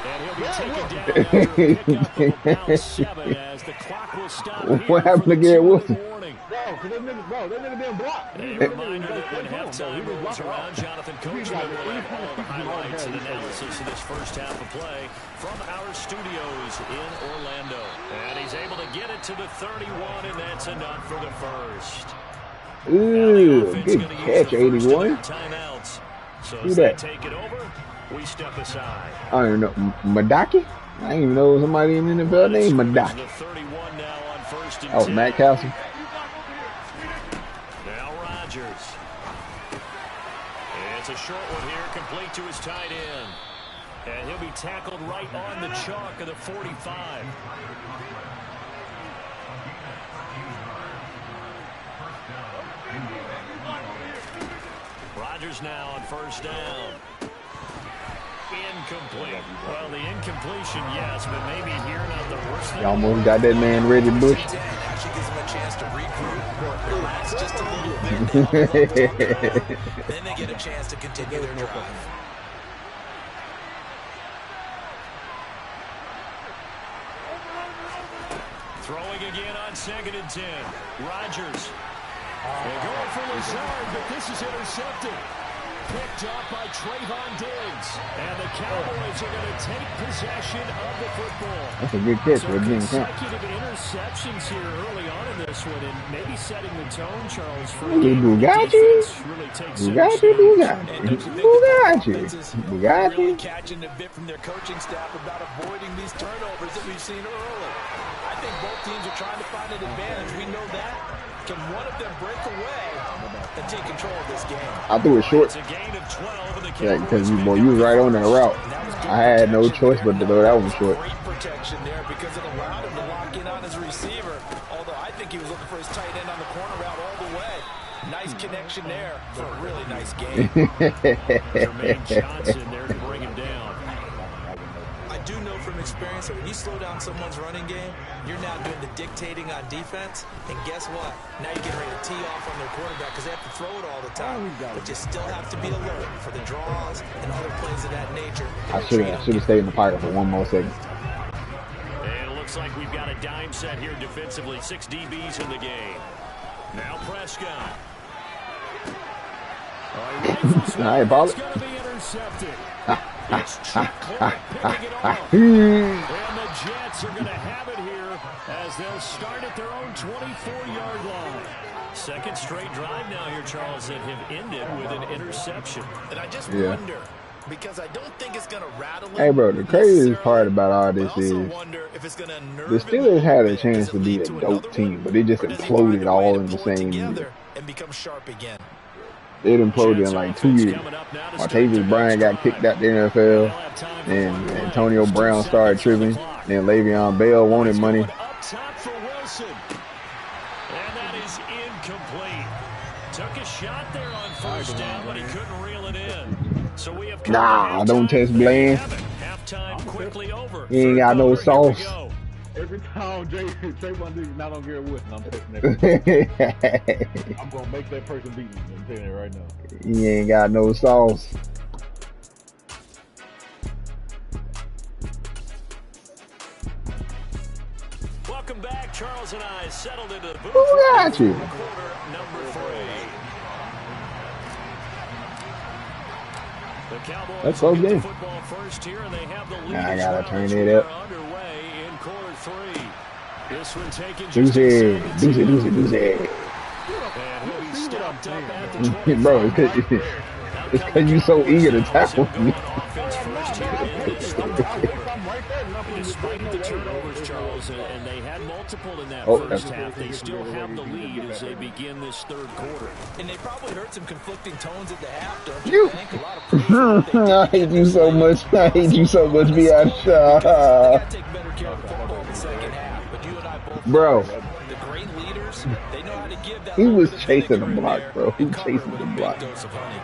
S3: And he'll be taken down after a pickup of about 7 as the clock will stop here
S2: What happened
S3: for
S2: to
S3: the
S2: Garrett
S3: 2 in
S2: Wilson?
S3: the morning.
S5: That nigga didn't block.
S3: A reminder that when halftime rolls around, Jonathan Coachman will have all the highlights and analysis of this first half of play from our studios in Orlando. And he's able to get it to the 31, and that's enough for the first.
S2: Ooh, good catch, 81.
S3: Timeouts. So
S2: Who
S3: as they
S2: that?
S3: take it over, we step aside.
S2: I don't even know. Madaki? I didn't even know somebody in the NFL named Madaki.
S3: The 31 now on first and
S2: Oh,
S3: 10.
S2: Matt Castle.
S3: Now Rodgers. It's a short one here, complete to his tight end. And he'll be tackled right on the chalk of the 45. Rodgers now on first down. Incomplete. Well, the incompletion, yes, but maybe here not the worst thing.
S2: You almost got that man Reggie Bush.
S4: Actually gives them a chance to regroup, relax just a little bit. Then they get a chance to continue their drive.
S3: Throwing again on 2nd and 10. Rodgers. They're going for Lazard, but this is intercepted. Picked up by Trayvon Diggs. And the Cowboys are going to take possession of the football.
S2: That's a good catch for Jim Camp.
S3: Consecutive interceptions here early on in this one, and maybe setting the tone, Charles, for
S2: Ooh,
S3: a game where the
S2: Bugatti?
S3: defense really takes
S2: Bugatti, Bugatti.
S4: Really catching a bit from their coaching staff about avoiding these turnovers that we've seen early. I think both teams are trying to find an advantage. We know that. Can one of them break away and take control of this game?
S2: I threw it short.
S3: It's a gain of 12, and the
S2: Yeah, because you
S3: Cowboys
S2: was right on that route.
S4: That was good
S2: I had no
S4: protection.
S2: choice but to throw that one short.
S4: Great protection there because it allowed him to lock in on his receiver. Although I think he was looking for his tight end on the corner route all the way. Nice connection there for a really nice game.
S3: Jermaine Johnson there to bring him down.
S4: I do know from experience that when you slow down someone's running game, you're now doing the dictating on defense. And guess what? Now you're getting ready to tee off on their quarterback because they have to throw it all the time. But you still have to be alert for the draws and other plays of that nature.
S2: I should have stayed in the pocket for one more second.
S3: And it looks like we've got a dime set here defensively. 6 DBs in the game. Now Prescott.
S2: All right, ball
S3: It's
S2: it.
S3: going to be intercepted. It's Chuck Clark picking it off. And the Jets are going to have it here as they'll start at their own 24-yard line. Second straight drive now here, Charles, that have ended with an interception.
S4: And I just
S2: Yeah.
S4: wonder, because I don't think it's going to rattle him.
S2: Hey, bro, the craziest part about all this
S4: I also
S2: is
S4: wonder if it's going to nerve
S2: the
S4: him
S2: Steelers had a
S4: bit.
S2: chance
S4: Does
S2: to
S4: it
S2: be
S4: lead
S2: a
S4: to
S2: dope
S4: another
S2: team,
S4: one?
S2: but it just
S4: Or does he find
S2: imploded
S4: a way
S2: all
S4: to
S2: in the
S4: pull it
S2: same
S4: together
S2: year.
S4: and become sharp again?
S2: It imploded in like 2 years. Martavis Bryant got kicked out the NFL, and Antonio Brown started tripping. Then Le'Veon Bell wanted money.
S3: Up top for Wilson. And that is incomplete. Took a shot there on first down, but he couldn't reel it in. So we have
S2: Nah, don't test Bland.
S3: Halftime quickly over.
S2: He ain't got no sauce.
S5: Every time Trayvon Diggs not on Garrett Wilson, I'm texting that person. I'm gonna make that person beat me. I'm telling you right now.
S2: He ain't got no sauce.
S3: Welcome back. Charles and I settled into the booth.
S2: Who got you?
S3: Quarter number 3. The Cowboys
S2: Let's go
S3: get the
S2: game.
S3: football first here, and they have the lead.
S2: I gotta
S3: as
S2: turn
S3: well as
S2: it
S3: we
S2: up.
S3: are underway in quarter 3. This one taken
S2: Deuce
S3: just
S2: it,
S3: inside
S2: deuce
S3: the
S2: it, deuce it,
S3: 2.
S2: deuce it.
S3: And he'll be stopped up at the 25.
S2: Bro, it's cause you so eager to tackle me.
S3: Offense first here in this third quarter. Despite the turnovers, Charles, and they had multiple in that first half, they still have the lead as they begin this third quarter.
S4: And they probably heard some conflicting tones at the half, don't
S2: You.
S4: you think? A lot of praise for what they did.
S2: I hate you so much. I hate you so much,
S4: They
S2: Biatch.
S4: gotta take better care of the football in the second half, but you and I both
S2: Bro.
S4: know the great leaders, they know how to give that
S2: He
S4: little
S2: was
S4: bit of
S2: chasing
S4: vinegar
S2: the
S4: in
S2: block,
S4: there
S2: bro. He
S4: and
S2: was
S4: cover it
S2: chasing
S4: with
S2: the
S4: a big
S2: block.
S4: dose of honey.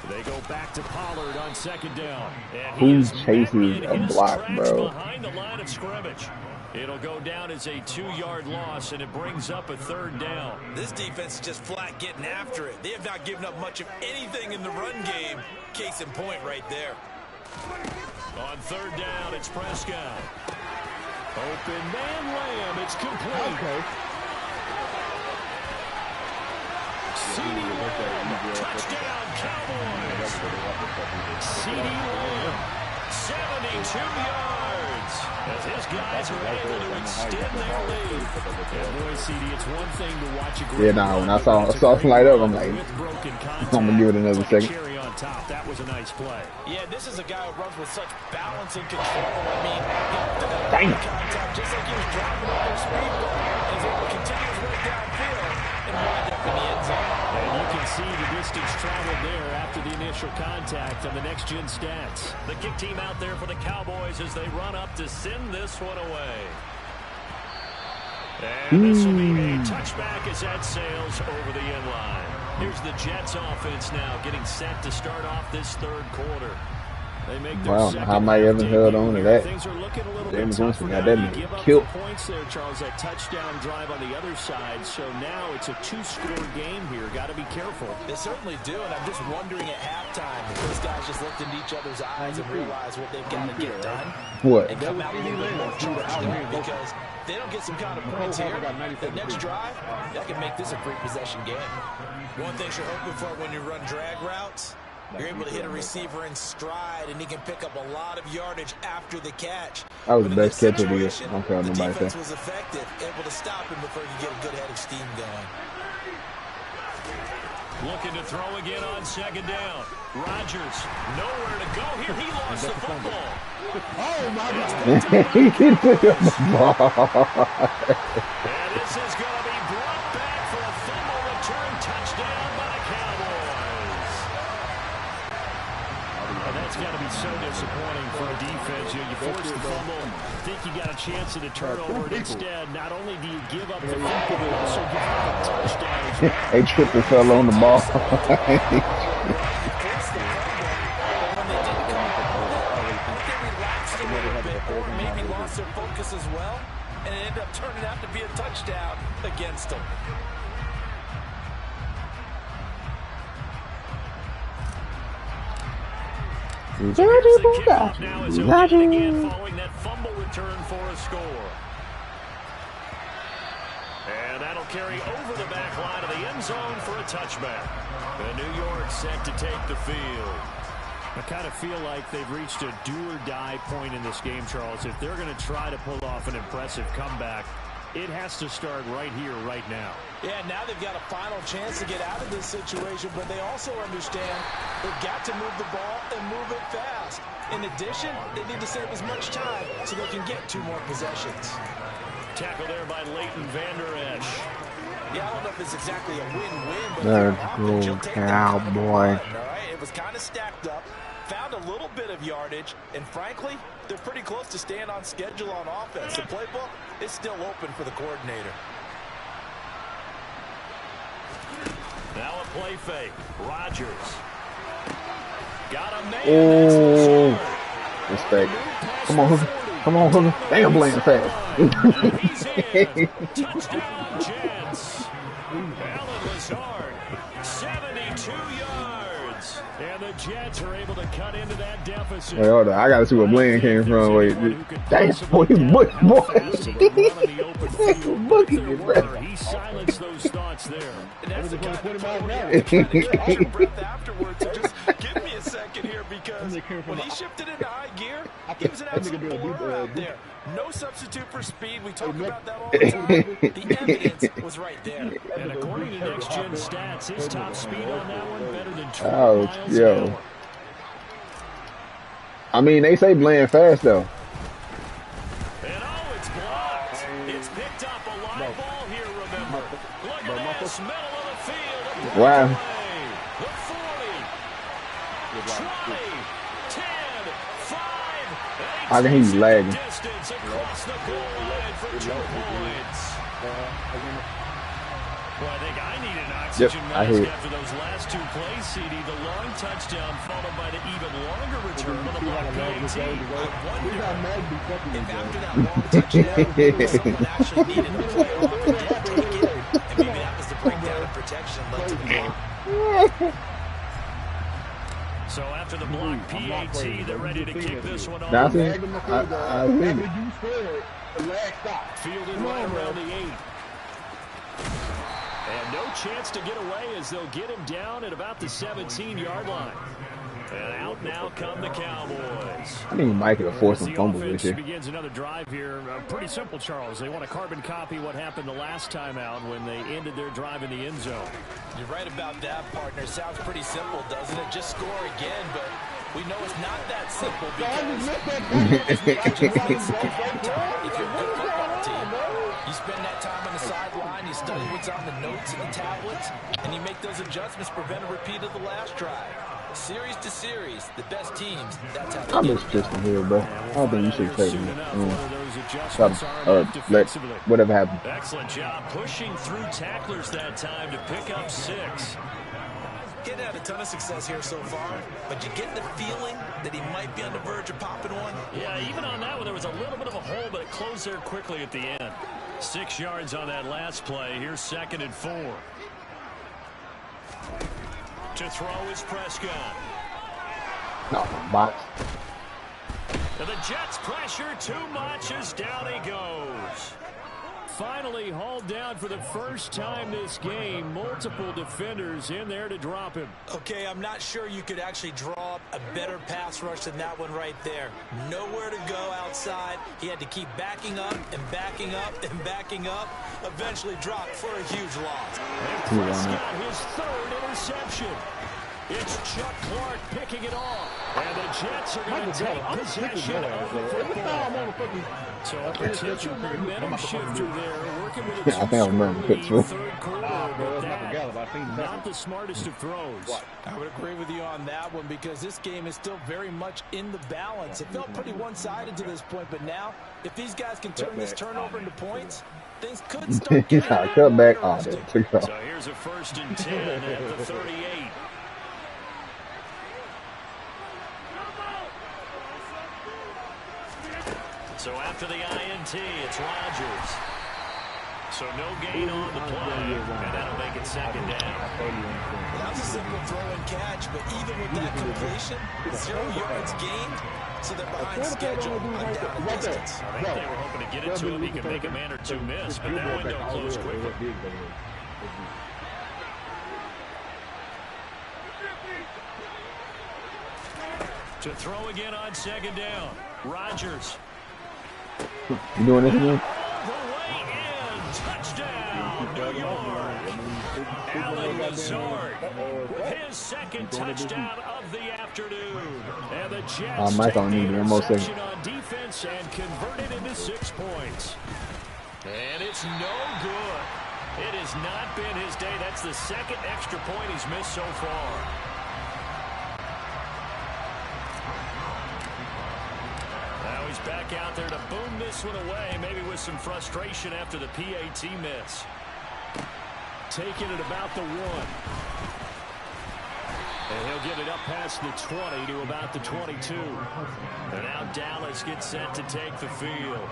S3: They go back to Pollard on second down. And
S2: Who
S3: he is
S2: chases
S3: met in
S2: a
S3: his
S2: block,
S3: tracks
S2: bro?
S3: behind the line of scrimmage. It'll go down as a 2-yard loss, and it brings up a third down.
S4: This defense is just flat getting after it. They have not given up much of anything in the run game. Case in point right there.
S3: On third down, it's Prescott. Open man Lamb. It's complete.
S5: Okay.
S3: CeeDee Lamb. Touchdown, Cowboys. CeeDee Lamb. 72 yards. As his guys are able to extend their lead. And boy, CD, it's one thing to watch a great
S2: Yeah, nah, when I
S3: run,
S2: saw
S3: but it's a
S2: him
S3: great
S2: light up,
S3: run
S2: I'm like,
S3: with broken
S2: I'm gonna give it another
S3: contact. It's like a
S2: second.
S3: cherry on top. That was a nice play.
S4: Yeah, this is a guy who runs with such balance and control. I mean, he lifted that
S2: Damn.
S4: contact just like he was driving up their speedball. And he's able to continue his way downfield and wind up in the end zone.
S3: And you can see the distance traveled there after the initial contact on the next-gen stats. The kick team out there for the Cowboys as they run up to send this one away. And this will be a touchback as that sails over the end line. Here's the Jets offense now getting set to start off this third quarter. They make their
S2: Wow,
S3: second
S2: how Mike
S3: half
S2: Evans held
S3: debut
S2: on to
S3: here.
S2: that.
S3: Things are looking a little
S2: James
S3: bit
S2: Winston
S3: tougher
S2: got
S3: now.
S2: that
S3: You
S2: nigga
S3: give up
S2: killed.
S3: the points there, Charles. That touchdown drive on the other side. So now it's a 2-score game here. Got to be careful.
S4: They certainly do, and I'm just wondering at halftime if those guys just looked into each other's eyes and realize what they've got to get done
S2: What?
S4: and come out a little bit more charged up, because if they don't get some kind of points here, the next drive, that can make this a three-possession game. One thing you're hoping for when you run drag routes, you're able to hit a receiver in stride, and he can pick up a lot of yardage after the catch.
S2: That was
S4: But
S2: the
S4: in
S2: best
S4: this
S2: catch of the year.
S4: situation,
S2: I don't care what
S4: the
S2: nobody
S4: defense
S2: say.
S4: was effective, able to stop him before he could get a good head of steam going.
S3: Looking to throw again on second down. Rodgers, nowhere to go here. He lost the football.
S2: He hit the ball.
S3: And this is going to be brought back for a fumble return touchdown by the Cowboys. And that's got to be so disappointing for a defense. You force the fumble, think you got a chance at a turnover, and instead, not only do you give up the fumble, you also give up a touchdown as well.
S2: Hey, Triple fell on the ball.
S4: Maybe lost their focus as well, and it ended up turning out to be a touchdown against them.
S3: Here's the kickoff now as he'll get it again following that fumble return for a score. And that'll carry over the back line of the end zone for a touchback. And New York set to take the field. I kind of feel like they've reached a do-or-die point in this game, Charles. If they're going to try to pull off an impressive comeback, it has to start right here, right now.
S4: Yeah, now they've got a final chance to get out of this situation, but they also understand they've got to move the ball and move it fast. In addition, they need to save as much time so they can get 2 more possessions.
S3: Tackle there by Leighton Vander Esch.
S4: Yeah, I don't know if it's exactly a win-win, but
S2: Let's go, Cowboy.
S4: All right, it was kind of stacked up, found a little bit of yardage, and frankly, they're pretty close to staying on schedule on offense. The playbook is still open for the coordinator.
S3: Now a play fake. Rodgers. Got a man.
S2: Oh, respect. Come on, Hooker. Come on, Hooker. Damn, playing fast.
S3: He's in. Touchdown, Jets. Allen Lazard, 72 yards. And the Jets are able to cut into that deficit.
S2: Wait, hold on. I got to see where Blaine came from. Wait, damn, boy, he's booking, boy. Booking, bro.
S3: He silenced those thoughts there.
S4: And that's the kind of catch your breath afterwards. So just give me a second here, because when he shifted into high gear, he was an absolute motor out there. No substitute for speed. We talk about that all the time. The evidence was right there.
S3: And according to Next Gen Stats, his top speed on that one better than 12
S2: Oh,
S3: miles
S2: yo.
S3: an hour.
S2: I mean, they say Blaine fast, though.
S3: And oh, it's blocked. It's picked up a live ball here, remember. Look at this, middle of the field.
S2: Wow.
S3: The 40, 20, 10, 5,
S2: I can hear you lagging.
S3: distance across the goal line for 2 points. Well, I think I need an oxygen
S2: I hear
S3: mask
S2: it.
S3: after those last 2 plays, CD. The long touchdown followed by the even longer return on the block PAT.
S4: If after that long touchdown, someone actually needed to play off and didn't take it, and maybe that was the breakdown in protection led to the block.
S3: So after the block PAT, they're ready to kick this one off.
S2: Now, I seen it.
S3: Fielded right around the 8. And no chance to get away as they'll get him down at about the 17-yard line. And out now come the Cowboys.
S2: I think Mike could force some
S3: The
S2: fumbles this
S3: offense
S2: year.
S3: begins another drive here. Pretty simple, Charles. They want to carbon copy what happened the last time out when they ended their drive in the end zone.
S4: You're right about that, partner. Sounds pretty simple, doesn't it? Just score again, but we know it's not that simple, because if you're a good football team, you spend that time on the sideline, you study what's on the notes and the tablets, and you make those adjustments, prevent a repeat of the last drive. Series to series, the best teams, that's how
S2: I
S4: they
S2: miss
S4: get it
S2: Tristan
S4: done.
S2: Hill, bro. I don't think you should take
S3: Soon
S2: him.
S3: enough, one of those adjustments are enough
S2: Let
S3: defensively.
S2: whatever happens.
S3: Excellent job pushing through tacklers that time to pick up 6.
S4: Getting had a ton of success here so far, but you get the feeling that he might be on the verge of popping one.
S3: Yeah, even on that one, there was a little bit of a hole, but it closed there quickly at the end. 6 yards on that last play. Here's 2nd and 4. To throw is Prescott.
S2: No, box.
S3: And the Jets pressure too much as down he goes. Finally hauled down for the first time this game. Multiple defenders in there to drop him.
S4: Okay, I'm not sure you could actually draw up a better pass rush than that one right there. Nowhere to go outside. He had to keep backing up and backing up and backing up. Eventually dropped for a huge loss.
S3: And Prescott, his 3rd interception. It's Chuck Clark picking it off. And the Jets are going to take possession of the football. So a potential momentum shifter there, working with
S2: I think I remember
S3: the
S2: Pittsburgh.
S3: 3rd quarter, but that not the smartest of throws.
S4: I would agree with you on that one, because this game is still very much in the balance. It felt pretty one-sided to this point, but now if these guys can turn this turnover into points, things could start getting
S2: Cut back. Oh, that took off.
S3: So here's a 1st and 10 at the 38. So after the INT, it's Rodgers. So no gain on the play, and that'll make it 2nd down.
S4: That was a simple throw and catch, but even with that completion, 0 yards gained, so they're behind schedule on down and distance.
S3: I think they were hoping to get it to him. He could make a man or 2 miss, but that window closed quickly. To throw again on 2nd down, Rodgers.
S2: You doing this again?
S3: All the way in, touchdown, New York. Allen Lazard with his 2nd touchdown of the afternoon. And the Jets
S2: Mike
S3: take
S2: on
S3: the
S2: need one more
S3: interception
S2: second.
S3: on defense and convert it into 6 points. And it's no good. It has not been his day. That's the second extra point he's missed so far. Now he's back out there to boom this one away, maybe with some frustration after the PAT miss. Taking it about the 1. And he'll get it up past the 20 to about the 22. And now Dallas gets set to take the field.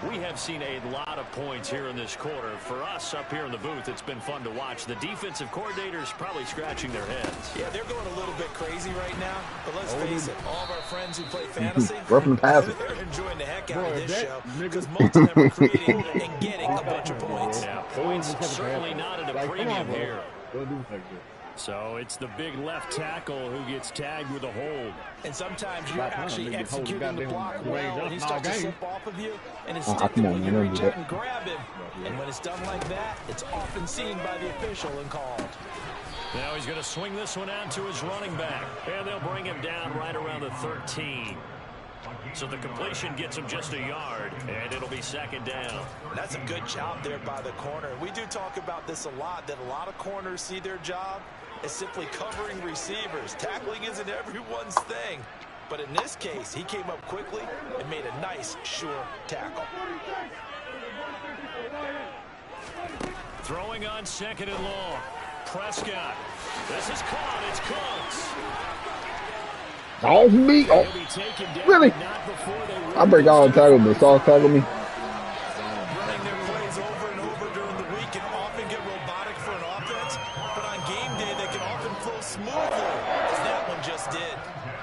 S3: We have seen a lot of points here in this quarter. For us up here in the booth, it's been fun to watch. The defensive coordinators probably scratching their heads.
S4: Yeah, they're going a little bit crazy right now. But let's face it, all of our friends who play fantasy, they're enjoying the heck out of this show because most of them are creating and getting a bunch of points.
S3: Yeah, points certainly not at a premium here. So it's the big left tackle who gets tagged with a hold.
S4: And sometimes you're actually executing the block well, and he starts to slip off of you, and instinctively you reach out and grab him. And when it's done like that, it's often seen by the official and called.
S3: Now he's going to swing this one out to his running back, and they'll bring him down right around the 13. So the completion gets him just a yard, and it'll be second down.
S4: That's a good job there by the corner. We do talk about this a lot, that a lot of corners see their job as simply covering receivers. Tackling isn't everyone's thing. But in this case, he came up quickly and made a nice, sure tackle.
S3: Throwing on second and long. Prescott. This is caught. It's Cooks.
S2: Oh, me. Oh, really? I break all the tackles, but Sauce tackle me.
S4: Running their plays over and over during the week can often get robotic for an offense, but on game day they can often flow smoothly, as that one just did.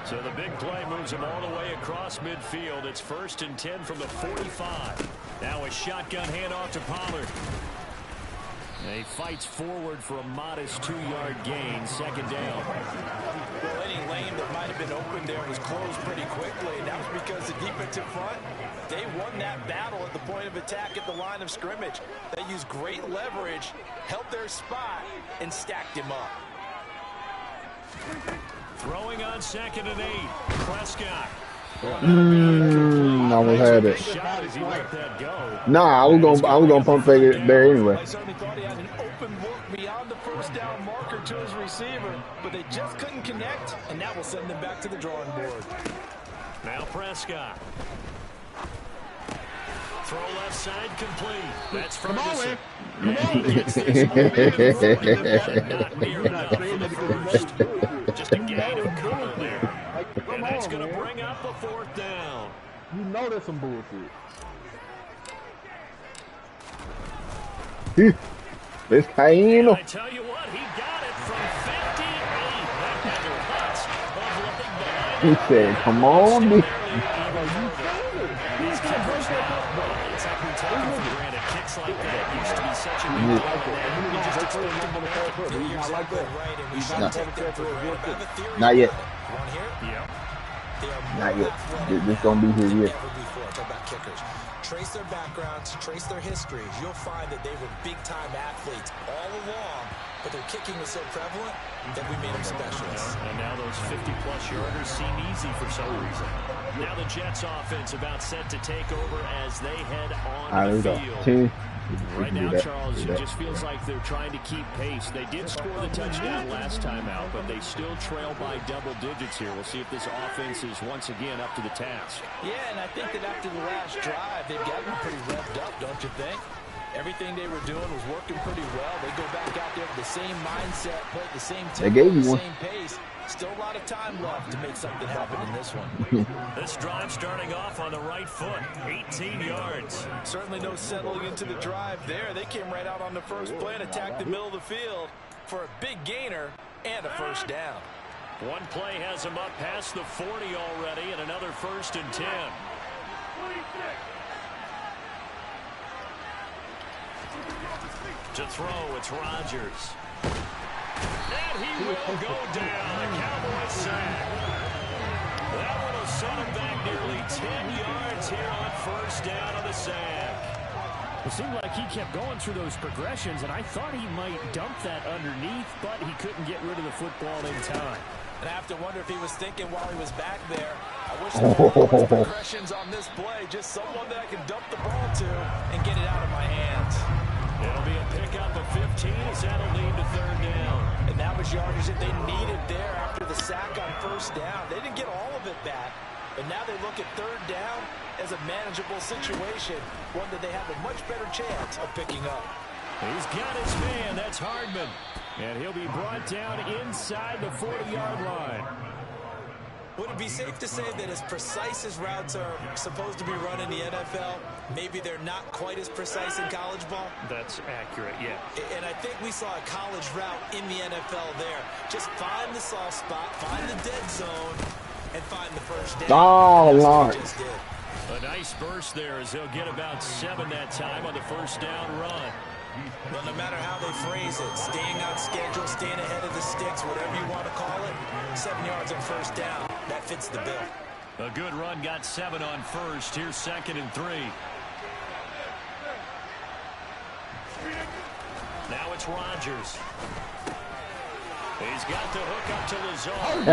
S3: So the big play moves him all the way across midfield. It's 1st and 10 from the 45. Now a shotgun handoff to Pollard. And he fights forward for a modest 2-yard gain, second down.
S4: Well, any lane that might have been open there was closed pretty quickly, and that was because the defensive front, they won that battle at the point of attack at the line of scrimmage. They used great leverage, held their spot, and stacked him up.
S3: Throwing on 2nd and 8, Prescott.
S2: Almost had it. Nah, I was gonna pump fake it there anyway.
S4: I certainly thought he had an open look beyond the first down marker to his receiver, but they just couldn't connect, and that will send them back to the drawing board.
S3: Now Prescott. Throw left side complete. That's Ferguson. And he gets this one. Not near enough for the first. Just a gain of cover there. And that's going to bring up a 4th down.
S5: You know that's some bullshit.
S2: This Caino.
S3: I tell you what, he got it from 58. That had the cuts of looking behind.
S2: He said, "Come on, me."
S3: These kickers now, it's like we take it for granted. Kicks like that used to be such a big deal. You just expect them to make it.
S4: You're exactly right, and we should take them for granted.
S2: Not yet.
S4: Want to hear it?
S3: Yep.
S4: They are
S2: Not
S4: more
S2: yet.
S4: athletic
S2: This gonna be his
S4: than
S2: year.
S4: ever before. Talk about kickers. Trace their backgrounds, trace their histories. You'll find that they were big-time athletes all along, but their kicking was so prevalent that we made them specialists.
S3: And now those 50-plus yarders seem easy for some reason. Now the Jets offense about set to take over as they head on the field. Right now, Charles, it just feels like they're trying to keep pace. They did score the touchdown last time out, but they still trail by double digits here. We'll see if this offense is once again up to the task.
S4: Yeah, and I think that after the last drive, they've gotten pretty revved up, don't you think? Everything they were doing was working pretty well. They go back out there with the same mindset, play at the same tempo, the same pace. Still a lot of time left to make something happen in this one.
S3: This drive starting off on the right foot, 18 yards.
S4: Certainly no settling into the drive there. They came right out on the first play and attacked the middle of the field for a big gainer and a first down.
S3: One play has him up past the 40 already, and another 1st and 10. To throw, it's Rodgers. And he will go down. The Cowboys sack. That one will set him back nearly 10 yards here on 1st down on the sack.
S7: It seemed like he kept going through those progressions, and I thought he might dump that underneath, but he couldn't get rid of the football in time.
S4: And I have to wonder if he was thinking while he was back there, I wish there were more progressions on this play, just someone that I can dump the ball to and get it out of my hands.
S3: It'll be a pickup
S7: 15 as that'll lead to third down.
S4: And that was yardage that they needed there after the sack on first down. They didn't get all of it back, but now they look at third down as a manageable situation, one that they have a much better chance of picking up.
S7: He's got his man. That's Hardman. And he'll be brought down inside the 40-yard line.
S4: Would it be safe to say that as precise as routes are supposed to be run in the NFL, maybe they're not quite as precise in college ball?
S7: That's accurate, yeah.
S4: And I think we saw a college route in the NFL there. Just find the soft spot, find the dead zone, and find the first down.
S2: Oh, Lord.
S7: A nice burst there as they'll get about 7 that time on the first down run.
S4: Well, no matter how they phrase it, staying on schedule, staying ahead of the sticks, whatever you want to call it, 7 yards on first down, that fits the bill.
S7: A good run got 7 on first. Here's 2nd and 3. Now it's Rodgers. He's got the hook up to Lazard.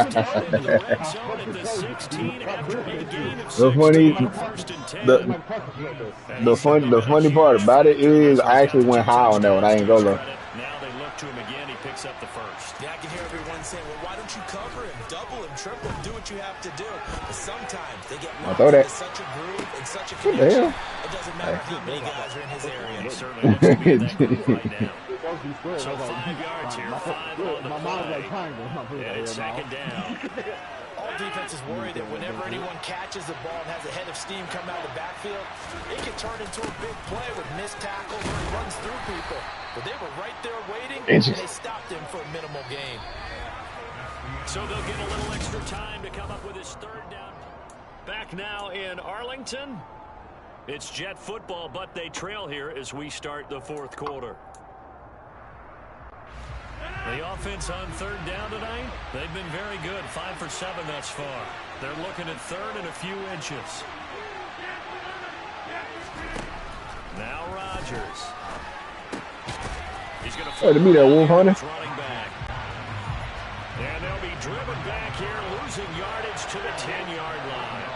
S7: He's down into the red zone at the 16 after a gain of 16 first and 10.
S2: The funny part about it is I actually went high on that one. I ain't gonna lie.
S7: Now they look to him again. He picks up the first.
S4: Yeah, I can hear everyone saying, well, why don't you cover him, double him, triple him, do what you have to do. But sometimes they get locked into such a groove and such a connection, it doesn't matter how many guys are in his area.
S7: He certainly looks to be in that group right now. So 5 yards here, 5 on the play, and it's 2nd down.
S4: All defenses worry that whenever anyone catches the ball and has a head of steam come out of the backfield, it can turn into a big play with missed tackles where he runs through people. But they were right there waiting, and they stopped him for a minimal gain.
S7: So they'll get a little extra time to come up with his third down. Back now in Arlington. It's Jet football, but they trail here as we start the 4th quarter. The offense on third down tonight, they've been very good. 5 for 7 thus far. They're looking at third and a few inches. Now Rodgers. He's going to
S2: to meet that Wolf Hunter.
S7: Running back. And they'll be driven back here, losing yardage to the 10-yard line.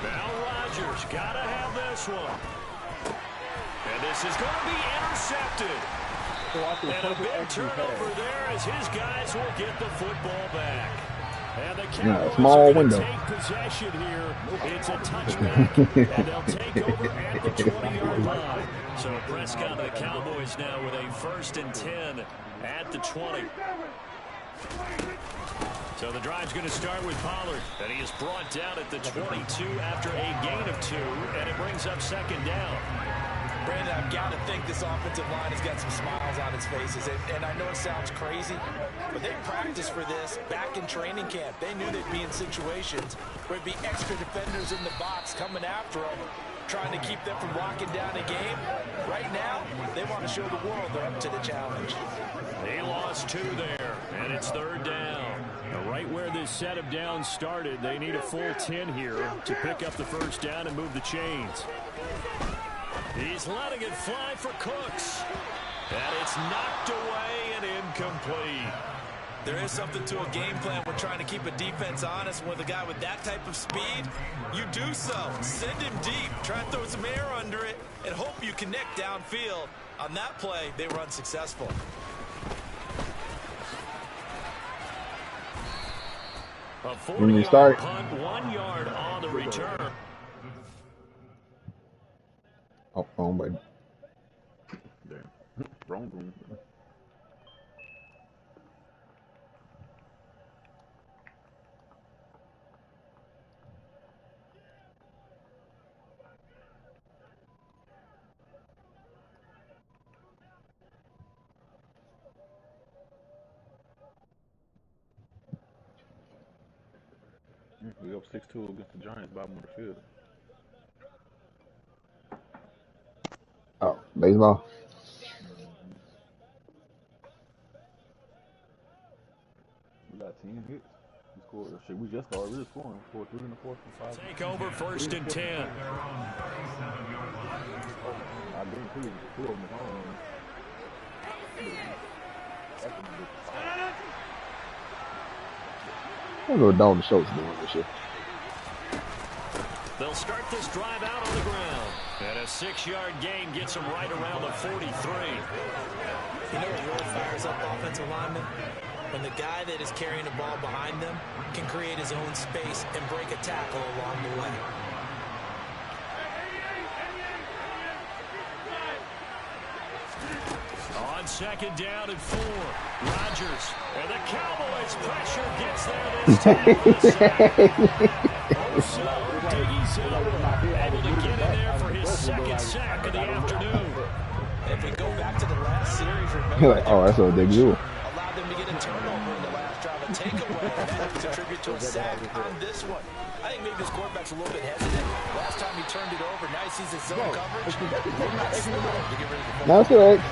S7: Now Rodgers got to have this one. And this is going to be intercepted. And a big turnover there as his guys will get the football back. And the Cowboys
S2: small
S7: are going
S2: window.
S7: to take possession here. It's a touchback, and they'll take over at the 20-yard line. So Prescott and the Cowboys now with a 1st and 10 at the 20. So the drive's going to start with Pollard, and he is brought down at the 22 after a gain of 2, and it brings up 2nd down.
S4: Brandon, I've got to think this offensive line has got some smiles on its faces. And I know it sounds crazy, but they practiced for this back in training camp. They knew they'd be in situations where there'd be extra defenders in the box coming after them, trying to keep them from locking down a game. Right now, they want to show the world they're up to the challenge.
S7: They lost 2 there, and it's third down. Now, right where this set of downs started, they need a full 10 here to pick up the first down and move the chains. He's letting it fly for Cooks. And it's knocked away and incomplete.
S4: There is something to a game plan. We're trying to keep a defense honest. With a guy with that type of speed, you do so. Send him deep. Try and throw some air under it and hope you connect downfield. On that play, they were unsuccessful.
S7: A 40-yard punt, 1 yard on the return.
S2: Oh, wrong button.
S5: Damn. Wrong room. We up 6-2 against the Giants, bottom of the field.
S2: Oh, baseball.
S5: We got 10 hits. We scored. Shit, we just started really scoring. 4-3 in the 4th and 5.
S7: Take over 1st and 10.
S5: I didn't see 2 of them at home.
S2: I don't know what Dalton Schultz doing this year.
S7: They'll start this drive out on the ground. And a 6-yard gain gets him right around the 43.
S4: You know what really fires up offensive linemen? When the guy that is carrying the ball behind them can create his own space and break a tackle along the way.
S7: On 2nd down and 4, Rodgers. And the Cowboys pressure gets there this time. So, Diggy Silver able to get in there for his 2nd sack of the afternoon.
S4: If we go back to the last series, remember,
S2: You're like, oh, that's what they do.
S4: allowed them to get a turnover in the last drive, a takeaway, and that contribute to a sack on this one. I think maybe his quarterback's a little bit hesitant. Last time he turned it over, now he sees his zone coverage.
S2: That's correct.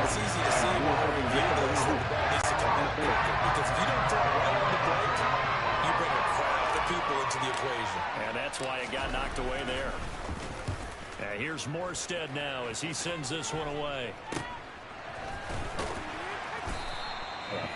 S4: It's easy to see when we review this that the ball needs to come out quicker, because if you don't throw it right on the break, you bring a crowd of people into the equation.
S7: And that's why it got knocked away there. Here's Morstead now as he sends this one away.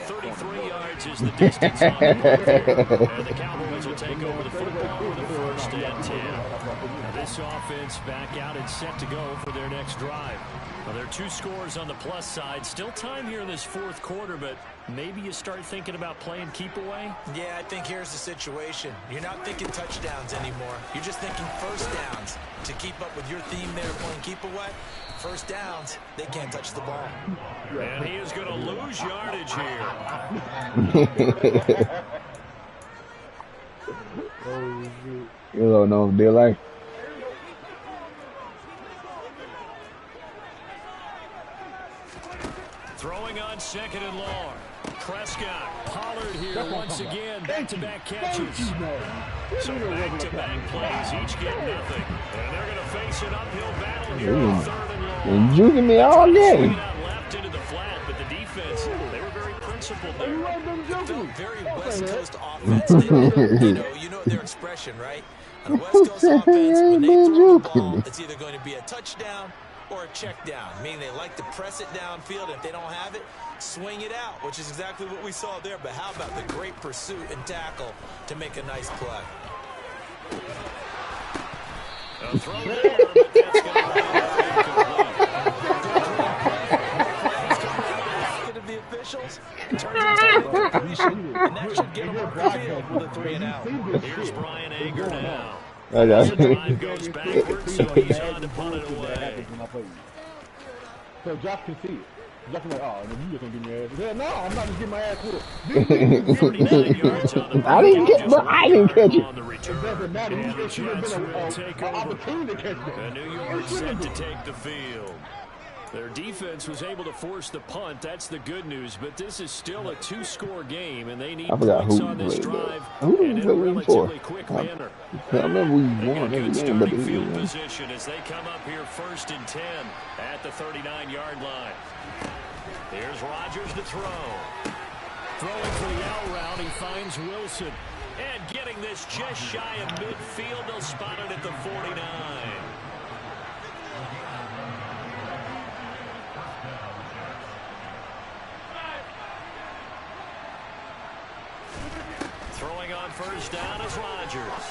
S7: 33 yards is the distance on the play. And the Cowboys will take over the football with a 1st and 10. Now this offense back out and set to go for their next drive. Well, there are 2 scores on the plus side. Still time here in this 4th quarter, but maybe you start thinking about playing keep away?
S4: Yeah, I think here's the situation. You're not thinking touchdowns anymore. You're just thinking 1st downs. To keep up with your theme there, playing keep away, 1st downs, they can't touch the ball.
S7: And he is going to lose yardage here.
S2: You don't know if they're like.
S7: Throwing on 2nd and long. Prescott, Pollard here once again, back-to-back catches. So back-to-back plays, each get nothing. And they're going to face an uphill battle here on 3rd and long.
S2: You're juking me all day.
S7: Left into the flat, but the defense, they were very principled there.
S4: Very West Coast offense. You know their expression, right? On a West Coast offense, when they throw the ball, it's either going to be a touchdown or a check down, meaning they like to press it downfield. If they don't have it, swing it out, which is exactly what we saw there. But how about the great pursuit and tackle to make a nice play?
S7: A throw there, but that's going to be incomplete.
S4: The officials turns into an incompletion, and that should get them off the field with a 3 and out.
S7: Here's Brian Anger now.
S2: I got
S7: The drive goes backwards, so he's on to punt it away.
S5: So Josh can see it. Josh can be like, oh, you just gonna give me ass. Yeah, no, I'm not just getting my ass whooped.
S7: 39 yards on the
S2: I didn't catch it.
S7: on the return.
S5: It doesn't matter.
S7: And the
S5: You should have
S7: Jets
S5: been
S7: will take
S5: an
S7: over.
S5: opportunity to catch
S7: The
S5: that.
S7: New York set to take the field. Their defense was able to force the punt. That's the good news. But this is still a 2-score game, and they need
S2: I forgot
S7: points
S2: who
S7: on this
S2: played
S7: drive
S2: that. Who
S7: and
S2: did
S7: in a
S2: we play for?
S7: relatively quick manner.
S2: I remember we
S7: They
S2: won
S7: got
S2: every
S7: good
S2: game, but
S7: starting
S2: we
S7: field
S2: won.
S7: position as they come up here 1st and 10 at the 39-yard line. Here's Rodgers to throw. Throwing for the out route, he finds Wilson. And getting this just shy of midfield, they'll spot it at the 49. Throwing on 1st down is Rodgers.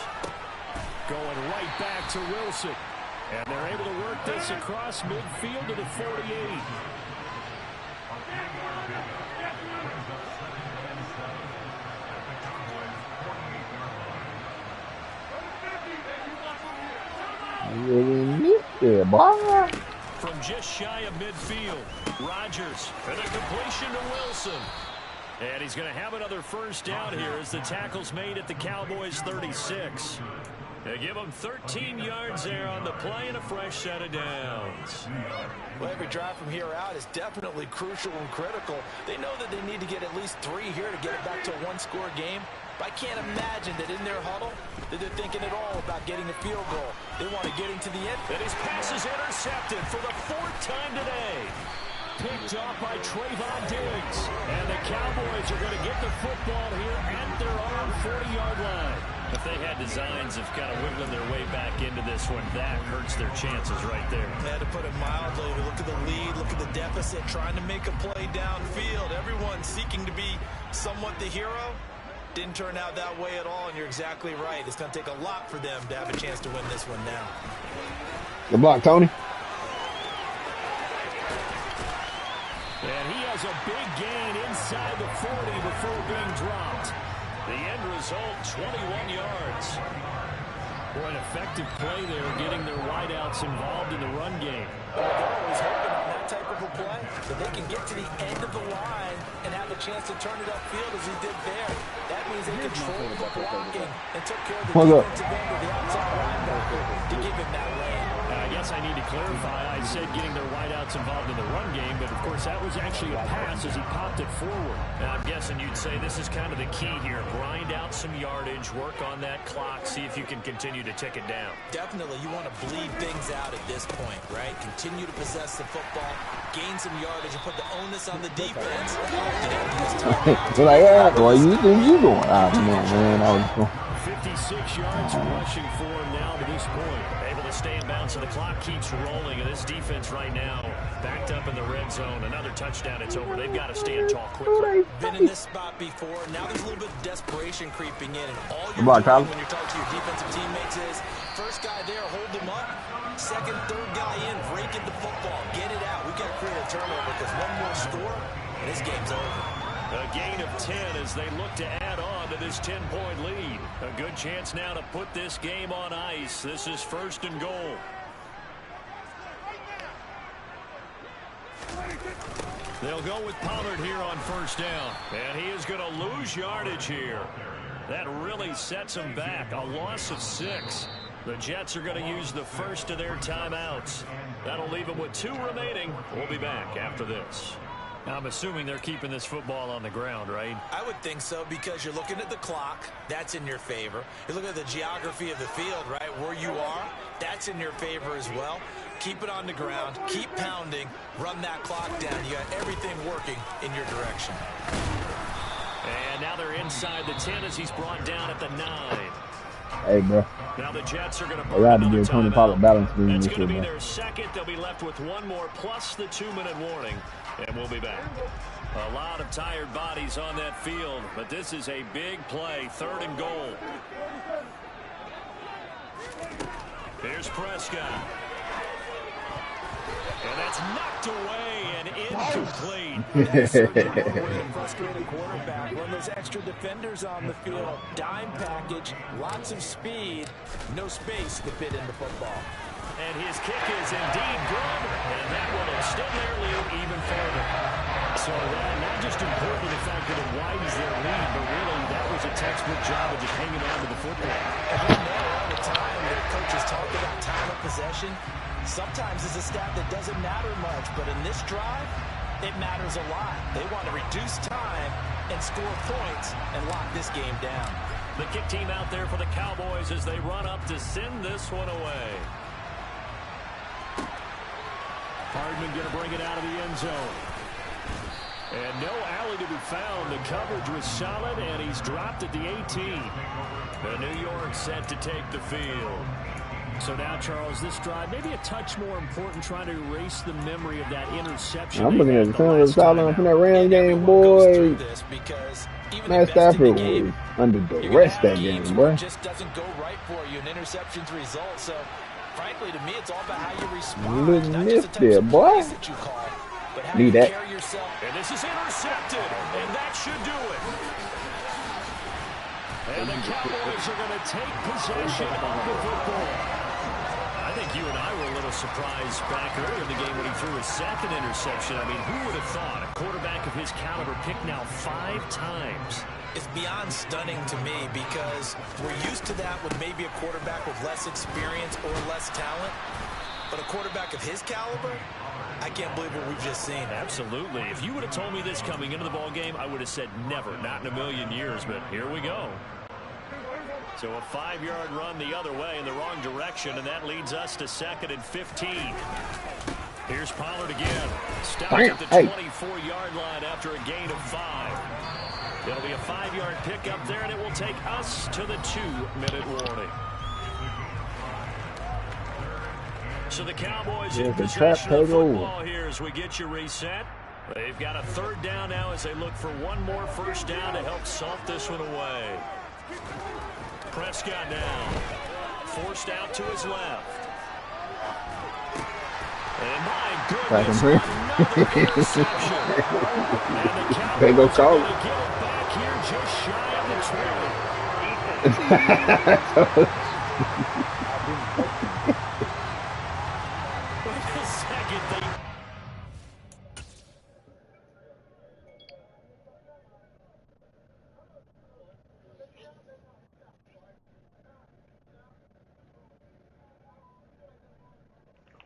S7: Going right back to Wilson. And they're able to work this across midfield to the 48.
S2: You really missed it, boy.
S7: From just shy of midfield, Rodgers and a completion to Wilson. And he's going to have another 1st down here as the tackle's made at the Cowboys' 36. They give them 13 yards there on the play and a fresh set of downs.
S4: Well, every drive from here out is definitely crucial and critical. They know that they need to get at least 3 here to get it back to a 1-score game. But I can't imagine that in their huddle that they're thinking at all about getting a field goal. They want to get into the end.
S7: And his pass is intercepted for the 4th time today. Picked off by Trayvon Diggs. And the Cowboys are going to get the football here at their own 40-yard line. If they had designs of kind of wiggling their way back into this one, that hurts their chances right there.
S4: To put it mildly, look at the lead, look at the deficit, trying to make a play downfield. Everyone seeking to be somewhat the hero. Didn't turn out that way at all, and you're exactly right. It's going to take a lot for them to have a chance to win this one now.
S2: Good block, Tony.
S3: And he has a big gain inside the 40 before being dropped. The end result, 21 yards. Boy, an effective play there, getting their wideouts involved in the run game.
S4: They're always hoping on that type of a play that they can get to the end of the line and have a chance to turn it upfield as he did there. That means they controlled the blocking and took care of the defensive end of the outside linebacker to give him that lane.
S3: I guess I need to clarify. I said getting their wideouts involved in the run game, but of course that was actually a pass as he popped it forward.
S7: And I'm guessing you'd say this is kind of the key here. Grind out some yardage, work on that clock, see if you can continue to tick it down.
S4: Definitely, you want to bleed things out at this point, right? Continue to possess the football, gain some yardage, and put the onus on the defense.
S2: They're like, yeah, boy, you think you going out, man? I was going.
S3: 56 yards rushing for him now to this point.
S7: Able to stay in bounds, so the clock keeps rolling, and this defense right now backed up in the red zone. Another touchdown, it's over. They've got to stand tall quickly.
S4: Been in this spot before. Now there's a little bit of desperation creeping in, and all you're doing when you're talking to your defensive teammates is first guy there, hold them up. Second, third guy in, breaking the football. Get it out. We've got to create a turnover because one more score, and this game's over.
S3: A gain of 10 as they look to add on to this 10-point lead. A good chance now to put this game on ice. This is 1st and goal. They'll go with Pollard here on 1st down. And he is going to lose yardage here. That really sets him back. A loss of 6. The Jets are going to use the first of their timeouts. That'll leave them with 2 remaining. We'll be back after this. Now, I'm assuming they're keeping this football on the ground, right?
S4: I would think so because you're looking at the clock. That's in your favor. You're looking at the geography of the field, right? Where you are, that's in your favor as well. Keep it on the ground. Keep pounding. Run that clock down. You got everything working in your direction.
S3: And now they're inside the 10 as he's brought down at the 9.
S2: Hey, bro.
S3: Now the Jets are going to
S2: burn another timeout. Tony Pollard balance beam.
S3: That's going to be their second. They'll be left with 1 more plus the 2-minute warning. And we'll be back. A lot of tired bodies on that field, but this is a big play. 3rd and goal. Here's Prescott. And that's knocked away and incomplete.
S4: That's certainly one way to frustrate a quarterback. Run those extra defenders on the field. Dime package, lots of speed, no space to fit in the football.
S3: And his kick is indeed good, and that will extend their lead even further. So not just important to the fact that it widens their lead, but really that was a textbook job of just hanging on to the football.
S4: And we know all the time that coaches talk about time of possession. Sometimes it's a stat that doesn't matter much, but in this drive, it matters a lot. They want to reduce time and score points and lock this game down.
S3: The kick team out there for the Cowboys as they run up to send this one away. Hardman going to bring it out of the end zone. And no alley to be found. The coverage was solid, and he's dropped at the 18. The New York set to take the field. So now, Charles, this drive maybe a touch more important, trying to erase the memory of that interception.
S2: I'm looking at the film of sideline from that Rams game, boy. Matt Stafford was under duress that game, boy.
S4: It just doesn't go right for you. An interception's the result. So, frankly, to me, it's all about how you respond.
S2: Little miss there, boy.
S4: That you call, but how
S2: need
S4: you
S2: that.
S4: carry yourself.
S3: And this is intercepted, and that should do it. And the Cowboys are going to take possession of the football. I think you and I were a little surprised back earlier in the game when he threw his 2nd interception. I mean, who would have thought a quarterback of his caliber picked now 5 times?
S4: It's beyond stunning to me because we're used to that with maybe a quarterback with less experience or less talent. But a quarterback of his caliber, I can't believe what we've just seen.
S3: Absolutely. If you would have told me this coming into the ball game, I would have said never, not in a million years. But here we go. So a 5-yard run the other way in the wrong direction, and that leads us to 2nd and 15. Here's Pollard again. Stopped at the 24-yard line after a gain of 5. It'll be a 5-yard pickup there, and it will take us to the 2-minute warning. So the Cowboys in possession of football here as we get you reset. They've got a third down now as they look for one more first down to help salt this one away. Prescott now forced out to his left. And my goodness, another interception. And the Cowboys are going to get it back here just shy of the 20. Wait a second.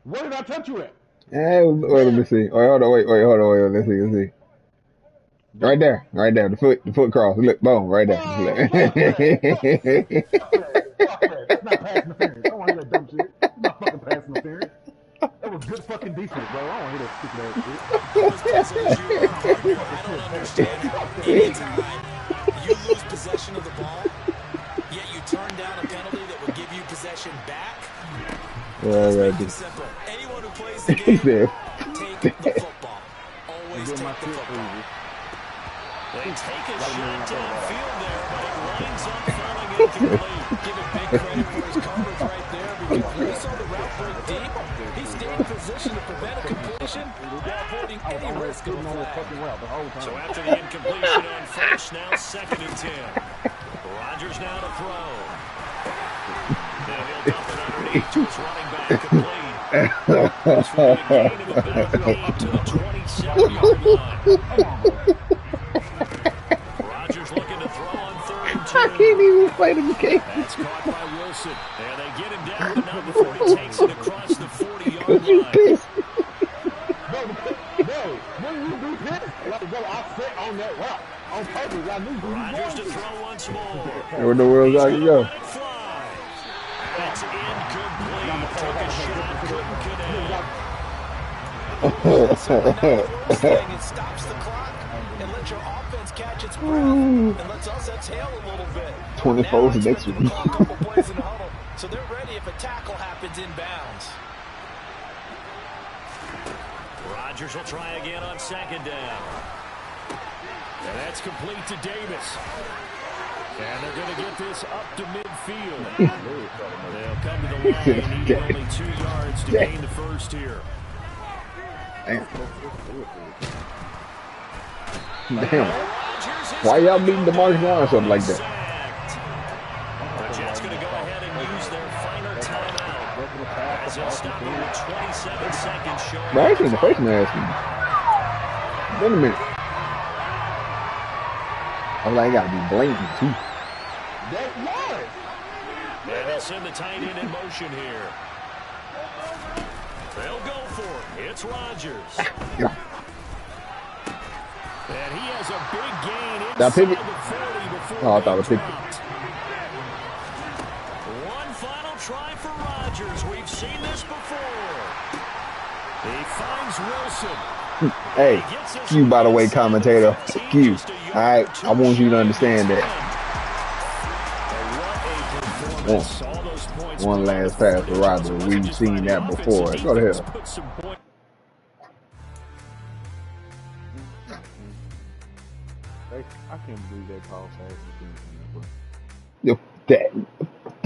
S5: Where did I touch you at?
S2: Wait, let me see. Wait, hold on. Wait, hold on. Wait, let's see. Right there. The foot cross. Look, boom, right there.
S5: Fuck that. That's not pass interference. I don't want to hear that dumb shit. It's not fucking pass interference. That was good fucking defense, bro. I don't want to hear that stupid ass shit.
S4: I don't understand how anytime you lose possession of the ball, yet you turn down a penalty that would give you possession back. Let's make it simple. Anyone who plays the game, take the football. Always take the football.
S3: They take a shot downfield there, but it winds up falling incomplete.
S4: Give him big credit for his coverage right there, because when he saw the route break deep, he stayed in position to prevent a completion without avoiding any risk of a flag.
S3: So after the incompletion on first, now 2nd and 10. Rodgers now to throw. And he'll dump it underneath to his running back complete. This will be a gain of about 8 to the 27-yard line. Rodgers looking to throw on 3rd and 2.
S2: I can't even play the game.
S3: That's caught by Wilson. And they get him down, but not before he takes it across the 40-yard line.
S5: Bro, when you do this, like, bro, I sit on that route on purpose. I knew you were
S3: Rodgers to throw once more.
S2: Where the world's I can go?
S3: That's incomplete. Took a shot, couldn't connect.
S4: It stops the clock and lets your offense catch its breath and lets us exhale a little bit.
S2: 24 is the next one.
S4: A couple plays in the huddle, so they're ready if a tackle happens inbounds.
S3: Rodgers will try again on 2nd down. And that's complete to Davis. And they're going to get this up to midfield. They'll come to the line, needing only 2 yards to gain the first here.
S2: Damn. Why y'all beating DeMarcus Lawrence up like that?
S3: The Jets going to go ahead and use their final timeout. As they'll stop it with 27 seconds showing.
S2: Bro, I ain't seen the first one asking. Wait a minute. I was like, I gotta be blatant too.
S5: That was.
S3: And they'll send the tight end in motion here. They'll go for it. It's Rodgers.
S2: Yeah.
S3: And he has a big gain
S2: That
S3: inside
S2: pivot?
S3: the 40 before
S2: Oh, I thought it was
S3: being
S2: 50.
S3: dropped. One final try for Rodgers. We've seen this before. He finds Wilson.
S2: Hey, you by the way, commentator. You. Alright, I want you to understand that. One last pass for Rodgers. We've seen that before. Go to hell.
S5: I can't believe they called fast.
S2: Yo, that.